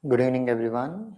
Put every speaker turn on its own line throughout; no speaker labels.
Good evening, everyone.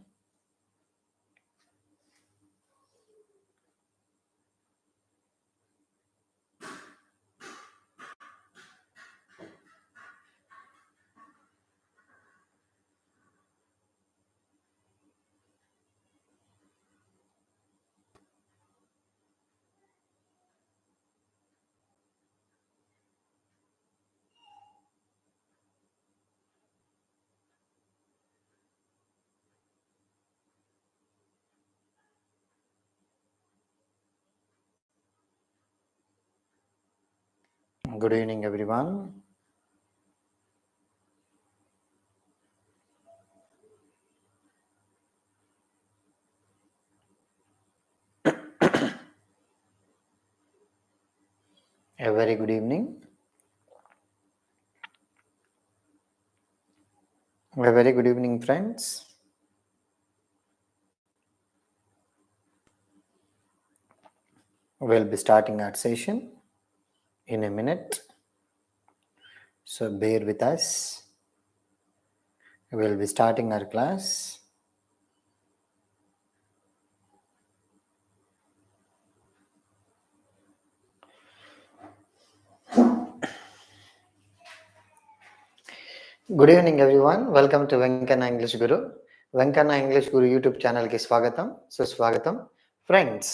Good evening, everyone. A very good evening. A very good evening, friends. We'll be starting our session in a minute. So bear with us. We'll be starting our class. Good evening, everyone. Welcome to VENKANNA ENGLISHGURU. VENKANNA ENGLISHGURU YouTube channel ki swagatam. Suswagatam. Friends,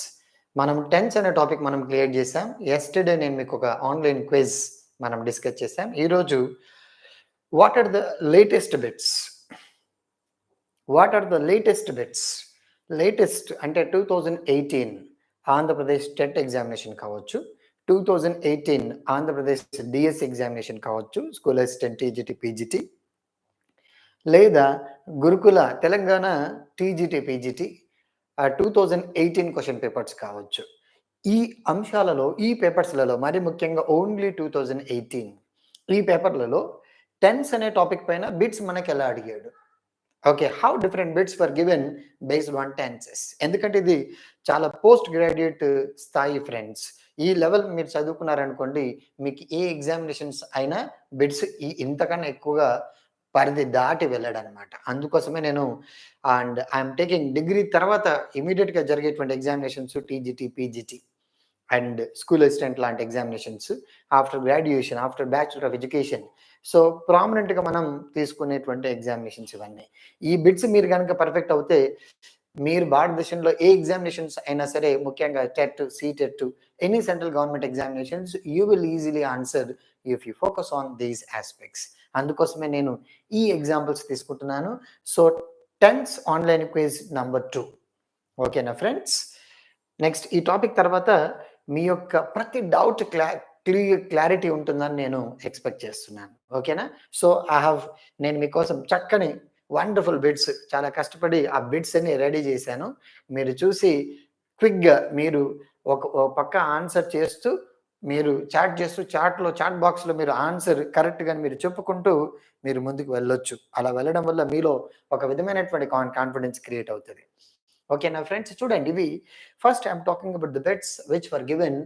మనం tense అనే topic మనం clear చేసాం. Yesterday నేను మీకు ఒక online quiz మనం discuss చేసాం. ఈరోజు what are the latest bits latest అంటే 2018 ఆంధ్రప్రదేశ్ టెట్ ఎగ్జామినేషన్ కావచ్చు, 2018 ఆంధ్రప్రదేశ్ డిఎస్సి ఎగ్జామినేషన్ కావచ్చు, స్కూల్ అసిస్టెంట్ టీజీటీ పీజీటీ, లేదా గురుకుల Telangana TGT PGT 2018 question papers కావచ్చు. ఈ అంశాలలో ఈ పేపర్స్లలో మరి ముఖ్యంగా ఓన్లీ 2018 ఈ పేపర్లలో టెన్స్ అనే టాపిక్ పైన బిట్స్ మనకి ఎలా అడిగాడు, okay, how different bits for given based on tenses. ఎందుకంటే ఇది చాలా పోస్ట్ గ్రాడ్యుయేట్ స్థాయి ఫ్రెండ్స్. ఈ లెవెల్ మీరు చదువుకున్నారనుకోండి, మీకు ఏ ఎగ్జామినేషన్స్ అయినా బిట్స్ ఇంతకన్నా ఎక్కువగా పరిధి దాటి వెళ్ళడనమాట. అందుకోసమే నేను అండ్ ఐఎమ్ టేకింగ్ డిగ్రీ తర్వాత ఇమీడియట్గా జరిగేటువంటి examinations TGT PGT and school assistant లాంటి examinations, after graduation, after bachelor of education, so ప్రామినెంట్గా మనం తీసుకునేటువంటి ఎగ్జామినేషన్స్ ఇవన్నీ. ఈ బిట్స్ మీరు కనుక పర్ఫెక్ట్ అవుతే మీరు భారతదేశంలో ఏ ఎగ్జామినేషన్స్ అయినా సరే, ముఖ్యంగా TET, CTET, any central government examinations, you will easily answer if you focus on these aspects. అందుకోసమే నేను ఈ ఎగ్జాంపుల్స్ తీసుకుంటున్నాను. So tense online quiz number 2. ఓకేనా ఫ్రెండ్స్? నెక్స్ట్ ఈ టాపిక్ తర్వాత మీ యొక్క ప్రతి డౌట్ క్లారిటీ ఉంటుందని నేను ఎక్స్పెక్ట్ చేస్తున్నాను. ఓకేనా? సో నేను మీకోసం చక్కని వండర్ఫుల్ బిట్స్ చాలా కష్టపడి ఆ బిట్స్ అన్ని రెడీ చేశాను. మీరు చూసి క్విక్గా మీరు ఒక పక్క ఆన్సర్ చేస్తూ, మీరు చాట్ బాక్స్లో మీరు ఆన్సర్ కరెక్ట్గా మీరు చెప్పుకుంటూ మీరు ముందుకు వెళ్ళొచ్చు. అలా వెళ్ళడం వల్ల మీలో ఒక విధమైనటువంటి కాన్ఫిడెన్స్ క్రియేట్ అవుతుంది. ఓకేనా ఫ్రెండ్స్? చూడండి, ఇవి first I'm talking about the bits which for given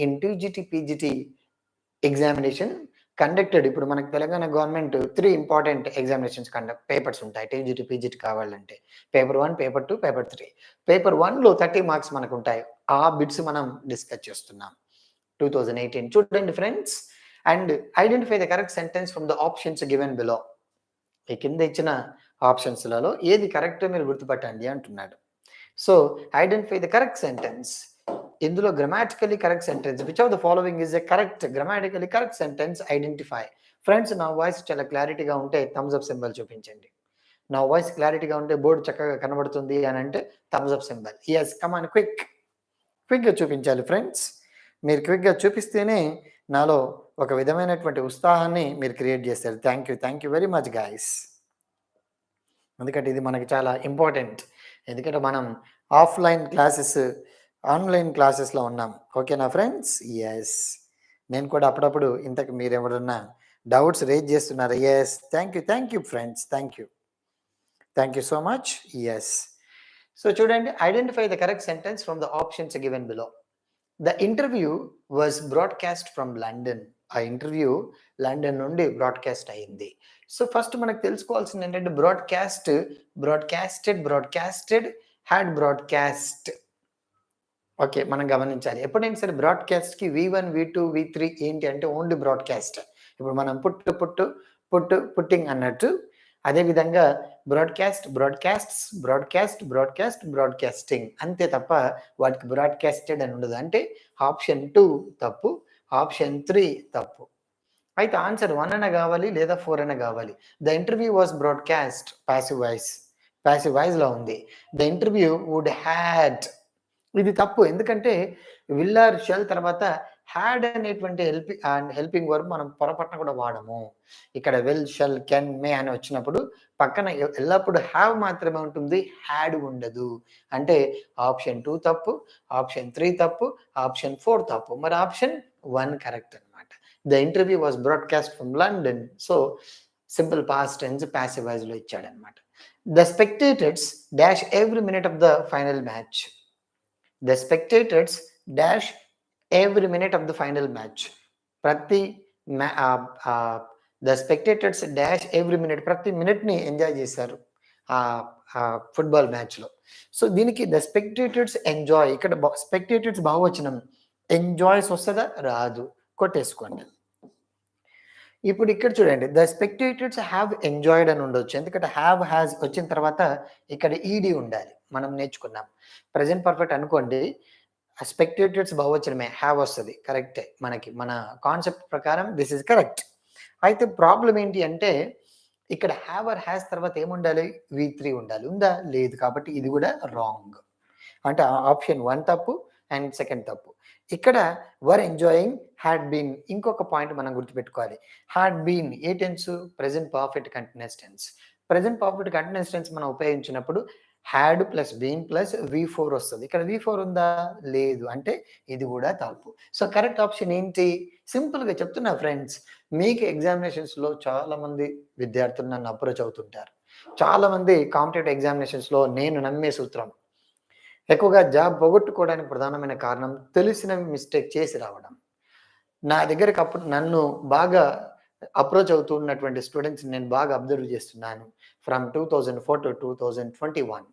in TGT PGT examination conducted. ఇప్పుడు మనకు Telangana government 3 important examinations papers ఉంటాయి టీజీటీ పీజీటీ కావాలంటే. Paper 1, paper 2, paper 3. పేపర్ 1లో 30 మార్క్స్ మనకు ఉంటాయి. ఆ బిట్స్ మనం డిస్కస్ చేస్తున్నాం 2018. చూడండి friends, and identify the correct sentence from the options given below. ఈ కింద ఇచ్చిన ఆప్షన్స్లలో ఏది కరెక్ట్ మీరు గుర్తుపట్టండి అంటున్నాడు. So identify the correct sentence. ఇందులో grammatically correct sentence, which of the following is a correct grammatically correct sentence, identify. Friends, నా వాయిస్ చాలా క్లారిటీగా ఉంటే థమ్స్ అప్ సింబల్ చూపించండి. నా వాయిస్ క్లారిటీగా ఉంటే, బోర్డు చక్కగా కనబడుతుంది అని అంటే థమ్స్ అప్ సింబల్. ఎస్, కమాన్, క్విక్గా చూపించాలి ఫ్రెండ్స్. మీరు క్విక్గా చూపిస్తేనే నాలో ఒక విధమైనటువంటి ఉత్సాహాన్ని మీరు క్రియేట్ చేస్తారు. Thank you very much guys. ఎందుకంటే ఇది మనకి చాలా ఇంపార్టెంట్. ఎందుకంటే మనం ఆన్లైన్ క్లాసెస్లో ఉన్నాం. ఓకేనా ఫ్రెండ్స్? ఎస్, నేను కూడా అప్పుడప్పుడు ఇంతకు మీరు ఎవరన్నా డౌట్స్ రేజ్ చేస్తున్నారు. Yes, thank you friends, thank you so much. Yes, so చూడండి, identify the correct sentence from the options given below. The interview was broadcast from London. ఆ ఇంటర్వ్యూ లండన్ నుండి బ్రాడ్కాస్ట్ అయింది. సో ఫస్ట్ మనకు తెలుసుకోవాల్సింది ఏంటంటే broadcasted, had broadcast. Okay. మనం గమనించాలి. ఎప్పుడైనా సరే బ్రాడ్కాస్ట్‌కి V1, V2, V3 ఏంటి అంటే ఓన్లీ బ్రాడ్కాస్ట్. ఇప్పుడు మనం పుట్టింగ్ అన్నట్టు. అదే విధంగా బ్రాడ్కాస్టింగ్ అంతే తప్ప వాటికి బ్రాడ్కాస్టెడ్ అని ఉండదు. అంటే ఆప్షన్ 2 తప్పు. ఆప్షన్ 3 తప్పు. అయితే ఆన్సర్ 1 అన్న గావాలి లేదా 4 అన్న గావాలి. The interview was broadcast passive వాయిస్‌లో ఉంది. ద ఇంటర్వ్యూ వుడ్ హ్యాడ్ ఇది తప్పు. ఎందుకంటే విల్ ఆర్ షల్ తర్వాత హ్యాడ్ అనేటువంటి హెల్పింగ్ వర్బ్ మనం పొరపాటున కూడా వాడము. ఇక్కడ విల్, షల్, కెన్, మే అని వచ్చినప్పుడు పక్కన ఎల్లప్పుడు హ్యావ్ మాత్రమే ఉంటుంది. హ్యాడ్ ఉండదు. అంటే ఆప్షన్ 2 తప్పు, ఆప్షన్ 3 తప్పు, ఆప్షన్ 4 తప్పు. మరి ఆప్షన్ 1 కరెక్ట్ అన్నమాట. The interview was broadcast from London. So simple past tense passive వాయిస్‌లో ఇచ్చాడన్నమాట. The spectators dash every minute of the final match. The spectators dash every minute of the final match. The spectators dash every minute. ప్రతి మినిట్ని enjoy చేశారు football మ్యాచ్లో. So దీనికి the spectators enjoy, ఇక్కడ spectators బహువచనం, enjoys వస్తుందా? రాదు, కొట్టేసుకోండి. ఇప్పుడు ఇక్కడ చూడండి, ద స్పెక్టేటర్స్ హ్యావ్ ఎంజాయ్డ్ అని ఉండొచ్చు. ఎందుకంటే హ్యావ్ హ్యాజ్ వచ్చిన తర్వాత ఇక్కడ ఈడీ ఉండాలి. మనం నేర్చుకున్నాం. ప్రెజెంట్ పర్ఫెక్ట్ అనుకోండి, స్పెక్టేటర్స్ బహువచనమే, హ్యావ్ వస్తుంది. కరెక్టే. మన కాన్సెప్ట్ ప్రకారం దిస్ ఇస్ కరెక్ట్. అయితే ప్రాబ్లం ఏంటి అంటే ఇక్కడ హ్యావ్ ఆర్ హ్యాస్ తర్వాత ఏముండాలి? V3 ఉండాలి. ఉందా? లేదు. కాబట్టి ఇది కూడా రాంగ్. అంటే ఆప్షన్ 1 తప్పు అండ్ సెకండ్ తప్పు. ఇక్కడ వర్ ఎంజాయింగ్, హ్యాడ్ బీన్. ఇంకొక పాయింట్ మనం గుర్తుపెట్టుకోవాలి. హ్యాడ్ బీన్ ఏ tense? Present perfect continuous tense. Present perfect continuous tense మనం ఉపయోగించినప్పుడు had plus been plus V4 వస్తుంది. ఇక్కడ V4 ఉందా? లేదు. అంటే ఇది కూడా తప్పు. సో కరెక్ట్ ఆప్షన్ ఏంటి? సింపుల్గా చెప్తున్నా ఫ్రెండ్స్, మీకు ఎగ్జామినేషన్స్లో చాలా మంది విద్యార్థులు నన్ను అప్రోచ్ అవుతుంటారు. చాలా మంది కాంపిటేటివ్ ఎగ్జామినేషన్స్లో నేను నమ్మే సూత్రం, ఎక్కువగా జాబ్ పోగొట్టుకోవడానికి ప్రధానమైన కారణం తెలిసినవి మిస్టేక్ చేసి రావడం. నా దగ్గరికి అప్పుడు నన్ను బాగా అప్రోచ్ అవుతున్నటువంటి స్టూడెంట్స్ నేను బాగా అబ్జర్వ్ చేస్తున్నాను. ఫ్రమ్ 2004 టు 2021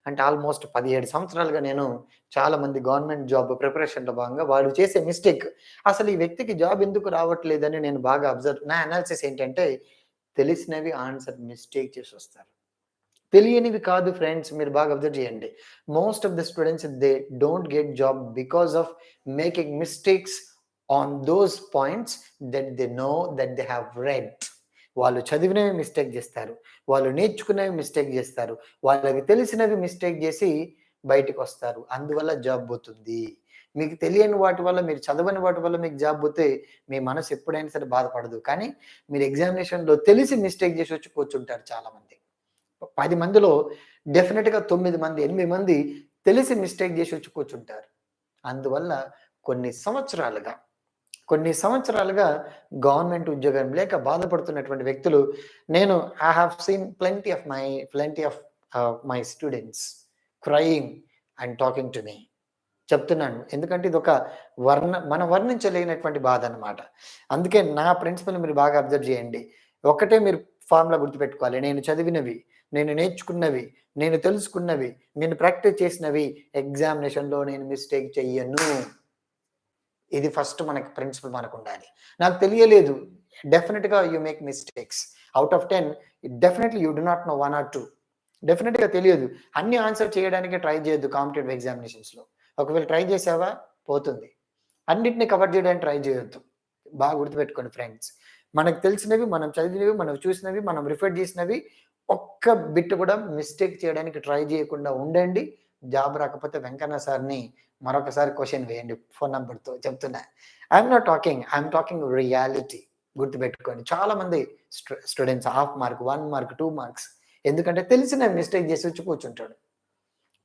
అంటే ఆల్మోస్ట్ 17 సంవత్సరాలుగా నేను చాలా మంది గవర్నమెంట్ జాబ్ ప్రిపరేషన్‌లో భాగంగా వాళ్ళు చేసే మిస్టేక్, అసలు ఈ వ్యక్తికి జాబ్ ఎందుకు రావట్లేదని నేను బాగా నా అనాలిసిస్ ఏంటంటే తెలిసినవి ఆన్సర్ మిస్టేక్ చేసి వస్తారు. తెలియనివి కాదు ఫ్రెండ్స్, మీరు బాగా అబ్జర్వ్ చేయండి. Most of the students they don't get job because of making mistakes on those points that they know that they have read. వాళ్ళు చదివినవి మిస్టేక్ చేస్తారు, వాళ్ళు నేర్చుకునేవి మిస్టేక్ చేస్తారు, వాళ్ళకి తెలిసినవి మిస్టేక్ చేసి బయటకు వస్తారు. అందువల్ల జాబ్ పోతుంది. మీకు తెలియని వాటి వల్ల, మీరు చదవని వాటి వల్ల మీకు జాబ్ పోతే మీ మనసు ఎప్పుడైనా సరే బాధపడదు. కానీ మీరు ఎగ్జామినేషన్‌లో తెలిసి మిస్టేక్ చేసి వచ్చి కూర్చుంటారు చాలామంది. 10 మందిలో డెఫినిట్‌గా 9 మంది, 8 మంది తెలిసి మిస్టేక్ చేసి వచ్చి కూర్చుంటారు. అందువల్ల కొన్ని సంవత్సరాలుగా గవర్నమెంట్ ఉద్యోగం లేక బాధపడుతున్నటువంటి వ్యక్తులు నేను I have seen plenty of my students crying and talking to me. చెప్తున్నాను. ఎందుకంటే ఇదొక మనం వర్ణించలేనటువంటి బాధ అన్నమాట. అందుకే నా ప్రిన్సిపల్ మీరు బాగా అబ్జర్వ్ చేయండి. ఒకటే మీరు ఫార్ములా గుర్తుపెట్టుకోవాలి. నేను చదివినవి, నేను నేర్చుకున్నవి, నేను తెలుసుకున్నవి, నేను ప్రాక్టీస్ చేసినవి ఎగ్జామినేషన్‌లో నేను మిస్టేక్ చెయ్యను. ఇది ఫస్ట్ మనకి ప్రిన్సిపల్ మనకుండాలి. నాకు తెలియలేదు, డెఫినిట్‌గా you make mistakes. Out of 10 definitely you do not know 1 or 2. డెఫినిట్‌గా తెలియదు. అన్ని ఆన్సర్ చేయడానికి ట్రై చేయొద్దు కాంపిటేటివ్ ఎగ్జామినేషన్స్‌లో. ఒకవేళ ట్రై చేసావా పోతుంది. అన్నిటిని కవర్ చేయడానికి ట్రై చేయొద్దు. బాగా గుర్తుపెట్టుకోండి ఫ్రెండ్స్. మనకు తెలిసినవి, మనం చదివినవి, మనం చూసినవి, మనం రిఫర్ చేసినవి ఒక్క బిట్ కూడా మిస్టేక్ చేయడానికి ట్రై చేయకుండా ఉండండి. జాబ్ రాకపోతే వెంకన్న సార్‌ని మరొకసారి క్వెషన్ వేయండి ఫోన్ నంబర్‌తో చెప్తున్నా. I'm not talking, I'm talking reality. గుర్తుపెట్టుకోండి. చాలా మంది students half mark, 1 mark, 2 marks ఎందుకంటే తెలిసిన మిస్టేక్ చేసి వచ్చి కూర్చుంటాడు.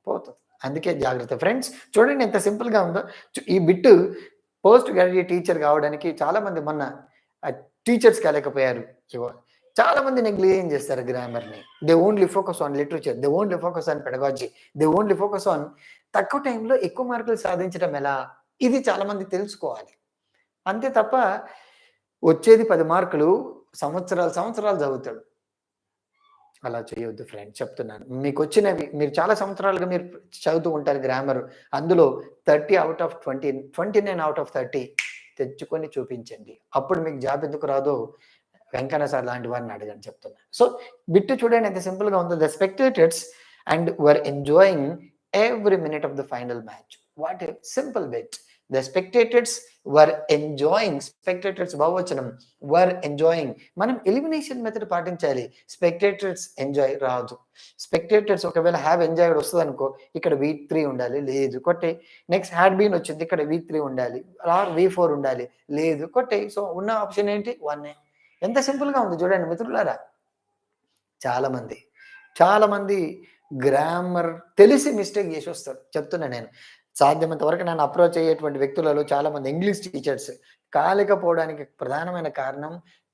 పోతుంది. అందుకే జాగ్రత్త ఫ్రెండ్స్. చూడండి ఎంత సింపుల్‌గా ఉందో. ఈ బిట్ పోస్ట్ గ్రాడ్యుయేట్ టీచర్ కావడానికి చాలా మంది మొన్న టీచర్స్ కాలేకపోయారు. చాలా మంది నెగ్లిజెన్స్ చేస్తారు గ్రామర్‌ని. They only focus on literature, they only focus on pedagogy, they only focus on తక్కువ టైంలో ఎక్కువ మార్కులు సాధించడం ఎలా? ఇది చాలా మంది తెలుసుకోవాలి. అంతే తప్ప వచ్చేది 10 మార్కులు, సంవత్సరాలు చదువుతాడు. అలా చేయొద్దు ఫ్రెండ్స్, చెప్తున్నాను. మీకొచ్చినవి మీరు చాలా సంవత్సరాలుగా మీరు చదువుతూ ఉంటారు గ్రామర్. అందులో 30 ఔట్ ఆఫ్ 20, 29 ఔట్ ఆఫ్ 30 తెచ్చుకొని చూపించండి. అప్పుడు మీకు జాబ్ ఎందుకు రాదో వెంకన్న సార్ లాంటి వారిని అడగండి, చెప్తున్నాను. సో బిట్ చూడండి ఎంత సింపుల్‌గా ఉందో. The spectators and were enjoying every minute of the final match. What a simple bit. The spectators were enjoying, spectators బహువచనం, వర్ ఎంజాయింగ్. మనం ఎలిమినేషన్ మెథడ్ పాటించాలి. స్పెక్టేటర్స్ ఎంజాయ్ రాదు. స్పెక్టేటర్స్ ఒకవేళ హ్యావ్ ఎంజాయ్డ్ వస్తుంది అనుకో, ఇక్కడ V3 ఉండాలి, లేదు కొట్టే. నెక్స్ట్ హ్యాడ్ బీన్ వచ్చింది, ఇక్కడ V3 ఉండాలి, ఆర్ V4 ఉండాలి, లేదు కొట్టే. సో ఉన్న ఆప్షన్ ఏంటి? 1. ఎంత సింపుల్గా ఉంది చూడండి మిత్రులారా. చాలా మంది గ్రామర్ తెలిసి మిస్టేక్ చేసి వస్తారు, చెప్తున్నా నేను. సాధ్యమైనంత వరకు నన్ను అప్రోచ్ అయ్యేటువంటి వ్యక్తులలో చాలా మంది ఇంగ్లీష్ టీచర్స్ కాలేకపోవడానికి ప్రధానమైన కారణం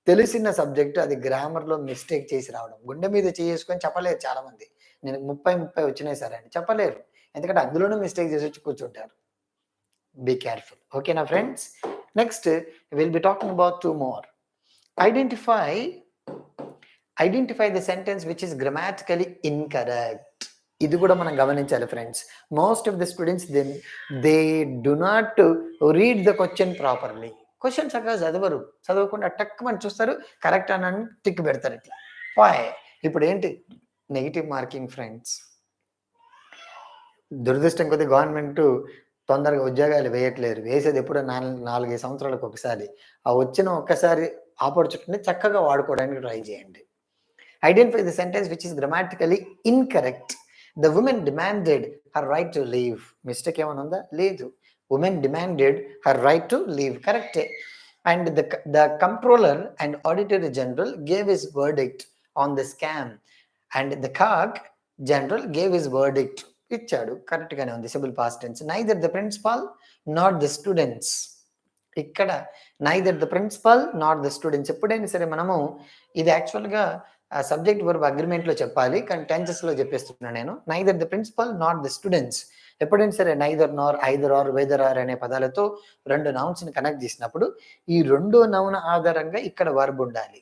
తెలిసిన సబ్జెక్ట్ అది గ్రామర్లో మిస్టేక్ చేసి రావడం. గుండె మీద చేసుకొని చెప్పలేరు చాలా మంది. నేను 30 వచ్చినాయి సార్ అని చెప్పలేరు, ఎందుకంటే అందులోనూ మిస్టేక్ చేసి వచ్చి కూర్చుంటారు. Be careful. ఓకేనా friends? Next will be talking about 2 more. Identify the sentence which is grammatically incorrect. ఇది కూడా మనం గమనించాలి friends. Most of the students they do not read the question properly. Question చక్కగా చదవకుండా టక్కుమని చూస్తారు, కరెక్ట్ అని టిక్ పెడతారు ఇట్లా. ఇప్పుడు ఏంటి? Negative marking friends. దురదృష్టం కొద్ది గవర్నమెంట్ తొందరగా ఉద్యోగాలు వేయట్లేరు. వేసేది ఎప్పుడో 4-5 సంవత్సరాలకు ఒకసారి. ఆ వచ్చిన ఒక్కసారి ఆపర్చునిటీని చక్కగా వాడుకోవడానికి ట్రై చేయండి. Identify the sentence which is grammatically incorrect. The woman demanded her right to leave. Mistake ఏమైనా ఉందా? లేదు. Woman demanded her right to leave. Correct. And the comptroller and auditor general gave his verdict on the scam. And the clerk general gave his verdict. ఇచ్చాడు, correct గానే ఉంది. Simple past tense. Neither the principal nor the students. ఇక్కడ neither the principal nor the students. ఎప్పుడైనా సరే మనము ఇది యాక్చువల్గా subject verb అగ్రిమెంట్లో చెప్పాలి, కానీ టెన్సెస్లో చెప్పేస్తున్నాను నేను. Neither the principal not the students. ఎప్పుడైనా సరే neither Nar, either are, weather are అనే పదాలతో 2 నౌన్స్ని కనెక్ట్ చేసినప్పుడు ఈ 2 నౌన్ ఆధారంగా ఇక్కడ వర్బ్ ఉండాలి.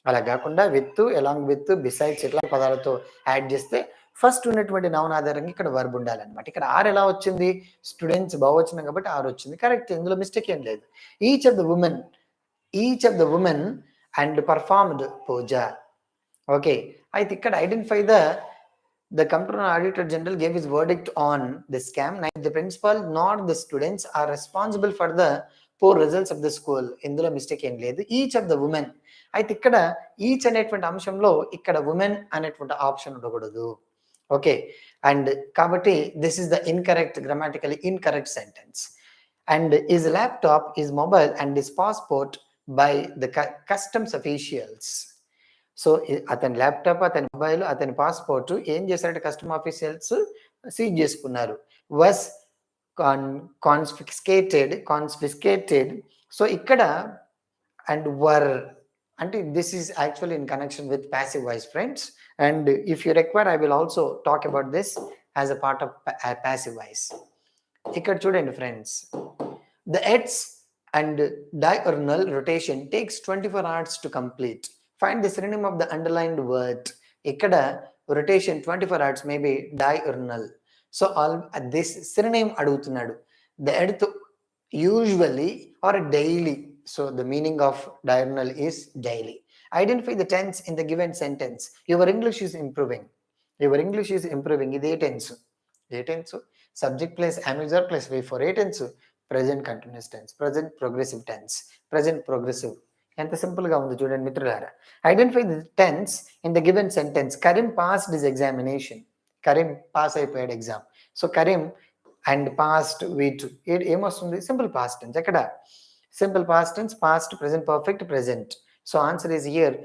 అలా కాకుండా విత్, ఎలాంగ్ విత్, బిసైడ్స్ ఇట్లా పదాలతో యాడ్ చేస్తే ఫస్ట్ ఉన్నటువంటి నౌన్ ఆధారంగా ఇక్కడ వర్బ్ ఉండాలన్నమాట. ఇక్కడ ఆర్ ఎలా వచ్చింది? స్టూడెంట్స్ బహువచనం కాబట్టి ఆర్ వచ్చింది, కరెక్ట్. ఇందులో మిస్టేక్ ఏం లేదు. Each of the women and performed puja. Okay, అయితే ఇక్కడ identify the comptroller auditor general gave his verdict on the scam. Neither the principal nor the students are responsible for the poor results of the school. ఇందులో mistake ఏం లేదు. Each of the women. అయితే ఇక్కడ each అనేటువంటి అంశంలో ఇక్కడ women అనేటువంటి option ఉండకూడదు. ఓకే, అండ్ కాబట్టి this is the incorrect, గ్రామాటికలీ incorrect sentence. And his laptop, his mobile and his passport by the customs officials. So అతని ల్యాప్టాప్, అతని మొబైల్, అతని పాస్పోర్ట్ ఏం చేశారంటే కస్టమ్ ఆఫీషియల్స్ సీజ్ చేసుకున్నారు. Was confiscated. సో ఇక్కడ and వర్ అంటే this is actually in connection with passive voice friends. And if you require I will also talk about this as a part of passive voice. ఇక్కడ చూడండి friends, the earth's and diurnal rotation takes 24 hours to complete. Find the synonym of the underlined word. ఇక్కడ rotation 24 hours may be diurnal. So all this synonym అడుగుతున్నాడు. The earth usually or daily. So the meaning of diurnal is daily. Identify the tense in the given sentence. Your English is improving. ఇది ఏ tense? Subject plus amizar plus V4. ఏ టెన్స్? Present continuous tense, present progressive tense, present progressive. ఎంత simple గా ఉంది చూడండి మిత్రులారా. Identify the tense in the given sentence. Karim passed his examination. Karim pass అయిపోయాడు exam. So Karim and past V2 ఏమొస్తుంది? Simple past tense. ఎక్కడ? Simple past tense, past, present perfect, present. So answer is here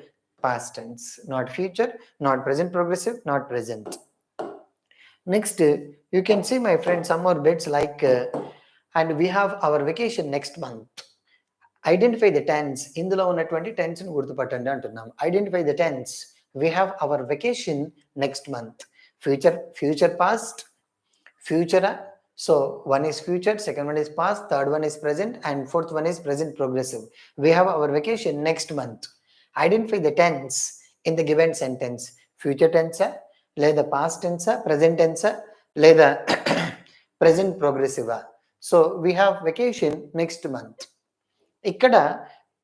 past tense, not future, not present progressive, not present. Next you can see my friend some more bits like and we have our vacation next month. Identify the tense. ఇందులో ఉన్నటువంటి tense ని గుర్తుపట్టండి అంటున్నాం. Identify the tense. We have our vacation next month. Future past, future So one is future, second one is past, third one is present, and fourth one is present progressive. We have our vacation next month. Identify the tense in the given sentence. Future tense, లేదా past tense, present tense, లేదా present progressive. So we have vacation next month. ఇక్కడ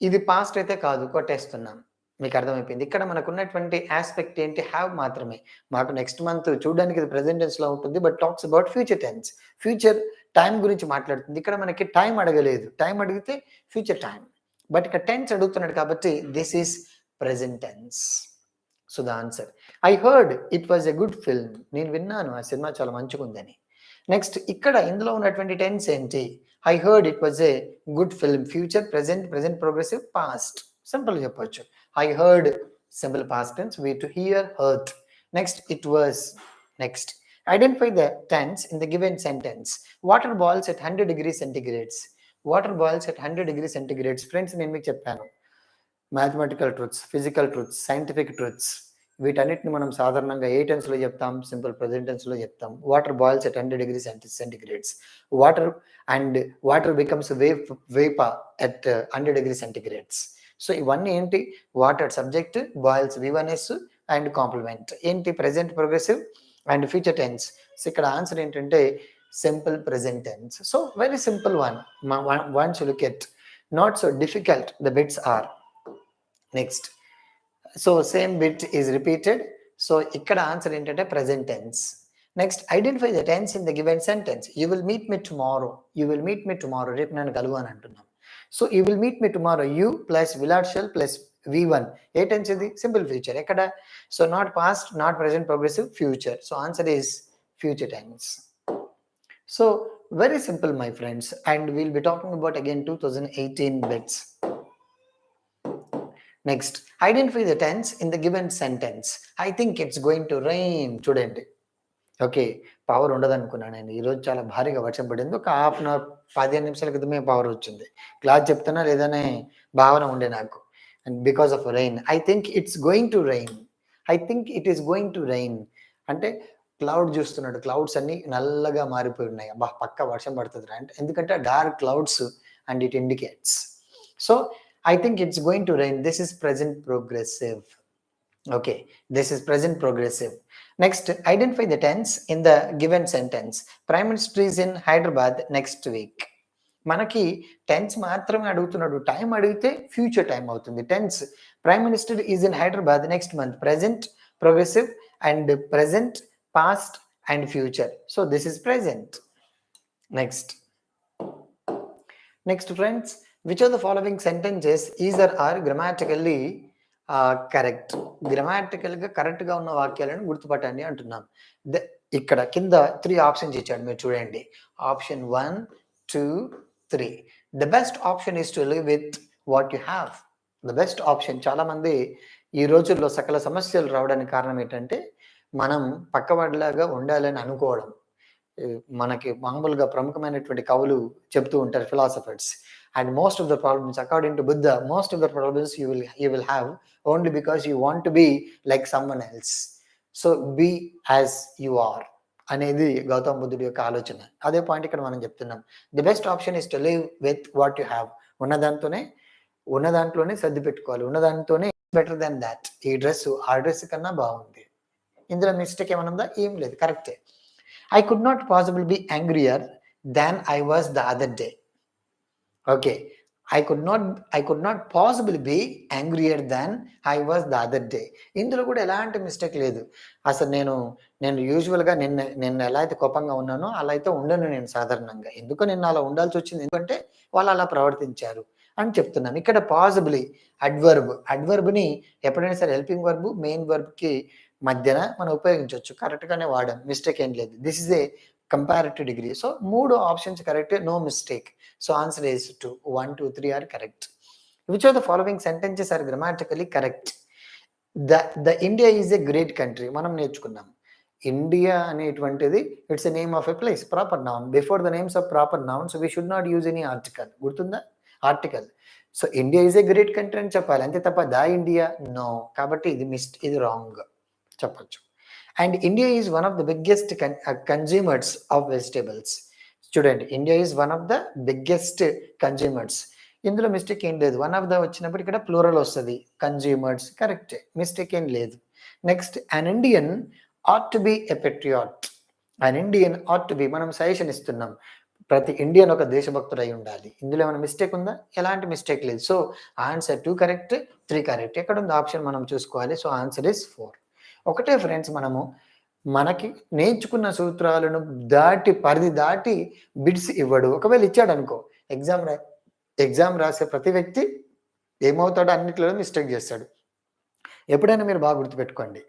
ఇది past అయితే కాదు, కొట్టేస్తున్నాం. మీకు అర్థమైపోయింది. ఇక్కడ మనకున్నటువంటి ఆస్పెక్ట్ ఏంటి, హ్యావ్ మాత్రమే. మాకు నెక్స్ట్ మంత్ చూడడానికి ఇది ప్రెజెంట్ టెన్స్‌లో ఉంటుంది, but talks about future tense. Future time గురించి మాట్లాడుతుంది. ఇక్కడ మనకి టైం అడగలేదు. టైం అడిగితే ఫ్యూచర్ టైం, బట్ ఇక్కడ టెన్స్ అడుగుతున్నాడు కాబట్టి this is present tense. So the answer, I heard it was a good film. నేను విన్నాను ఆ సినిమా చాలా మంచిగుందని. నెక్స్ట్ ఇక్కడ ఇందులో ఉన్నటువంటి టెన్స్ ఏంటి? I heard it was a good film. Future, present, present progressive, past. Simple చెప్పొచ్చు. I heard, simple past tense. We to hear, heard. Next, it was. Next, identify the tense in the given sentence. Water boils at 100 degrees centigrades. Water boils at 100 degrees centigrades. Friends, నేను మీకు చెప్పాను, mathematical truths, physical truths, scientific truths, వీటన్నిటిని మనం సాధారణంగా ఏ టెన్స్లో చెప్తాం? Simple present టెన్స్లో చెప్తాం. Water boils at 100 degrees centigrades. Water becomes vapour at 100 degrees centigrades. So ఇవన్నీ ఏంటి? Water subject, boils V1S and complement. ఏంటి? Present progressive and future tense. So ఇక్కడ ఆన్సర్ ఏంటంటే simple present tense. So very simple one. Once you look at, not so difficult the bits are. Next, so same bit is repeated. So ikkada answer entante present tense. Next, identify the tense in the given sentence. You will meet me tomorrow. You will meet me tomorrow. Repu nanu kaluvanu antunnam. So you will meet me tomorrow. You plus will shall plus V1. A tense ఇది? Simple future. ekkada? So not past, not present progressive, future. So answer is future tense. So very simple, my friends, and we'll be talking about again 2018 bits. Next, identify the tense in the given sentence. I think it's going to rain. చూడండి, okay, power ఉండదు అనుకున్నాను నేను. ఈరోజు చాలా భారీగా వర్షం పడింది. ఒక హాఫ్ అన్ అవర్ 15 నిమిషాల క్రితమే పవర్ వచ్చింది. క్లాస్ చెప్తున్నా లేదనే భావన ఉండే నాకు. And because of rain, I think it's going to rain. I think it is going to rain అంటే క్లౌడ్ చూస్తున్నాడు, క్లౌడ్స్ అన్ని నల్లగా మారిపోయి ఉన్నాయి. అబ్బా, పక్క వర్షం పడుతుంది అంటే, ఎందుకంటే dark clouds and it indicates. So I think it's going to rain. This is present progressive. Okay, this is present progressive. Next, identify the tense in the given sentence. Prime Minister is in Hyderabad next week. మనకి tense మాత్రమే అడుగుతున్నాడు. Time అడిగితే future time అవుతుంది. Tense, prime minister is in Hyderabad next month, present progressive and present, past and future. So this is present. Next friends, which of the following sentences either are grammatically correct? Grammatical గా correct గా ఉన్న వాక్యాలను గుర్తుపట్టండి అంటున్నాం. ఇక్కడ కింద 3 options ఇచ్చాడు, మీరు చూడండి. Option 1, 2, 3. The best option is to live with what you have. The best option. చాలా మంది ఈ రోజుల్లో సకల సమస్యలు రావడానికి కారణం ఏంటంటే, మనం పక్కవాడిలాగా ఉండాలని అనుకోవడం. మనకి మామూలుగా ప్రముఖమైనటువంటి కవులు చెప్తూ ఉంటారు, philosophers. And most of the problems, according to Buddha, most of the problems you will have only because you want to be like someone else. So be as you are అనేది గౌతమ బుద్ధుడి యొక్క ఆలోచన. అదే పాయింట్ ఇక్కడ మనం చెప్తున్నాం. The best option is to live with what you have. ఉన్న దాంట్లోనే సర్ది పెట్టుకోవాలి. ఉన్న దాంతోనే బెటర్ దాన్ దాట్. ఈ డ్రెస్ ఆ డ్రెస్ కన్నా బాగుంది. ఇందులో మిస్టేక్ ఏమైనా ఉందా? ఏం లేదు, కరెక్టే. I could not possibly be angrier than I was the other day. Okay, I could not possibly be angrier than I was the other day. ఇందులో కూడా ఎలాంటి మిస్టేక్ లేదు. అసలు నేను యూజువల్గా నిన్న ఎలా అయితే కోపంగా ఉన్నానో అలా అయితే ఉండను నేను సాధారణంగా. ఎందుకో నిన్న అలా ఉండాల్సి వచ్చింది, ఎందుకంటే వాళ్ళు అలా ప్రవర్తించారు అని చెప్తున్నాను. ఇక్కడ పాసిబులీ అడ్వర్బ్ని ఎప్పుడైనా సరే హెల్పింగ్ వర్బ్, మెయిన్ వర్బ్కి మధ్యన మనం ఉపయోగించవచ్చు. కరెక్ట్గానే వాడాం, మిస్టేక్ ఏం లేదు. This is a comparative degree. So 3 options correct, no mistake. So answer is 2. 1, 2, 3 are correct. Which of the following sentences are grammatically correct? The India is a great country. మనం నేర్చుకున్నాం. India అనేటువంటిది it's a name of a place, proper noun. Before the names of proper nouns we should not use any article. గుర్తుందా? Article. So India is a great country అని చెప్పాలి, అంతే తప్ప the India no. కాబట్టి ఇది wrong చెప్పచ్చు. And India is one of the biggest consumers of vegetables. చూడండి, India is one of the biggest consumers. ఇందులో మిస్టేక్ ఏం లేదు. వన్ ఆఫ్ ద వచ్చినప్పుడు ఇక్కడ ప్లూరల్ వస్తది. కన్జ్యూమర్స్ కరెక్టే. మిస్టేక్ ఏం లేదు. Next, an Indian ought to be a patriot. An Indian ought to be, మనం సజెషన్ ఇస్తున్నాం. ప్రతి ఇండియన్ ఒక దేశభక్తుడు అయి ఉండాలి. ఇందులో ఏమైనా మిస్టేక్ ఉందా? ఎలాంటి మిస్టేక్ లేదు. So answer 2 correct, 3 correct. ఎక్కడ ఉంది ఆప్షన్ మనం చూసుకోవాలి. So answer is 4. ఒకటే ఫ్రెండ్స్, మనకి నేర్చుకున్న సూత్రాలను దాటి, పరిధి దాటి బిట్స్ ఇవ్వడు. ఒకవేళ ఇచ్చాడనుకో, ఎగ్జామ్ రాసే ప్రతి వ్యక్తి ఏమవుతాడో అన్నిట్లలో మిస్టేక్ చేస్తాడు. ఎప్పుడైనా మీరు బాగా గుర్తుపెట్టుకోండి,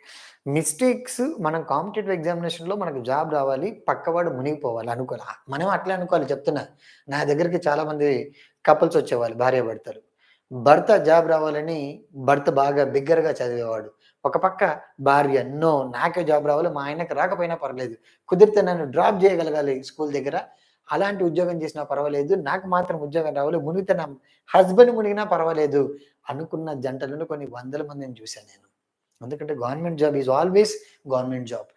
మిస్టేక్స్ మనం కాంపిటేటివ్ ఎగ్జామినేషన్లో మనకు జాబ్ రావాలి, పక్కవాడు మునిగిపోవాలి అనుకోవాలి. మనం అట్లే అనుకోవాలి. చెప్తున్నా, నా దగ్గరికి చాలామంది కపుల్స్ వచ్చేవాళ్ళు, భార్యాభర్తలు. భర్త జాబ్ రావాలని భర్త బాగా బిగ్గరగా చదివేవాడు. ఒక పక్క భార్య, నో నాకే జాబ్ రావాలి, మా ఆయనకు రాకపోయినా పర్లేదు, కుదిరితే నన్ను డ్రాప్ చేయగలగాలి స్కూల్ దగ్గర, అలాంటి ఉద్యోగం చేసినా పర్వాలేదు, నాకు మాత్రం ఉద్యోగం రావాలి, మునిగితే నా హస్బెండ్ మునిగినా పర్వాలేదు అనుకున్న జంటలను కొన్ని వందల మందిని చూశాను నేను. ఎందుకంటే government job is always government job.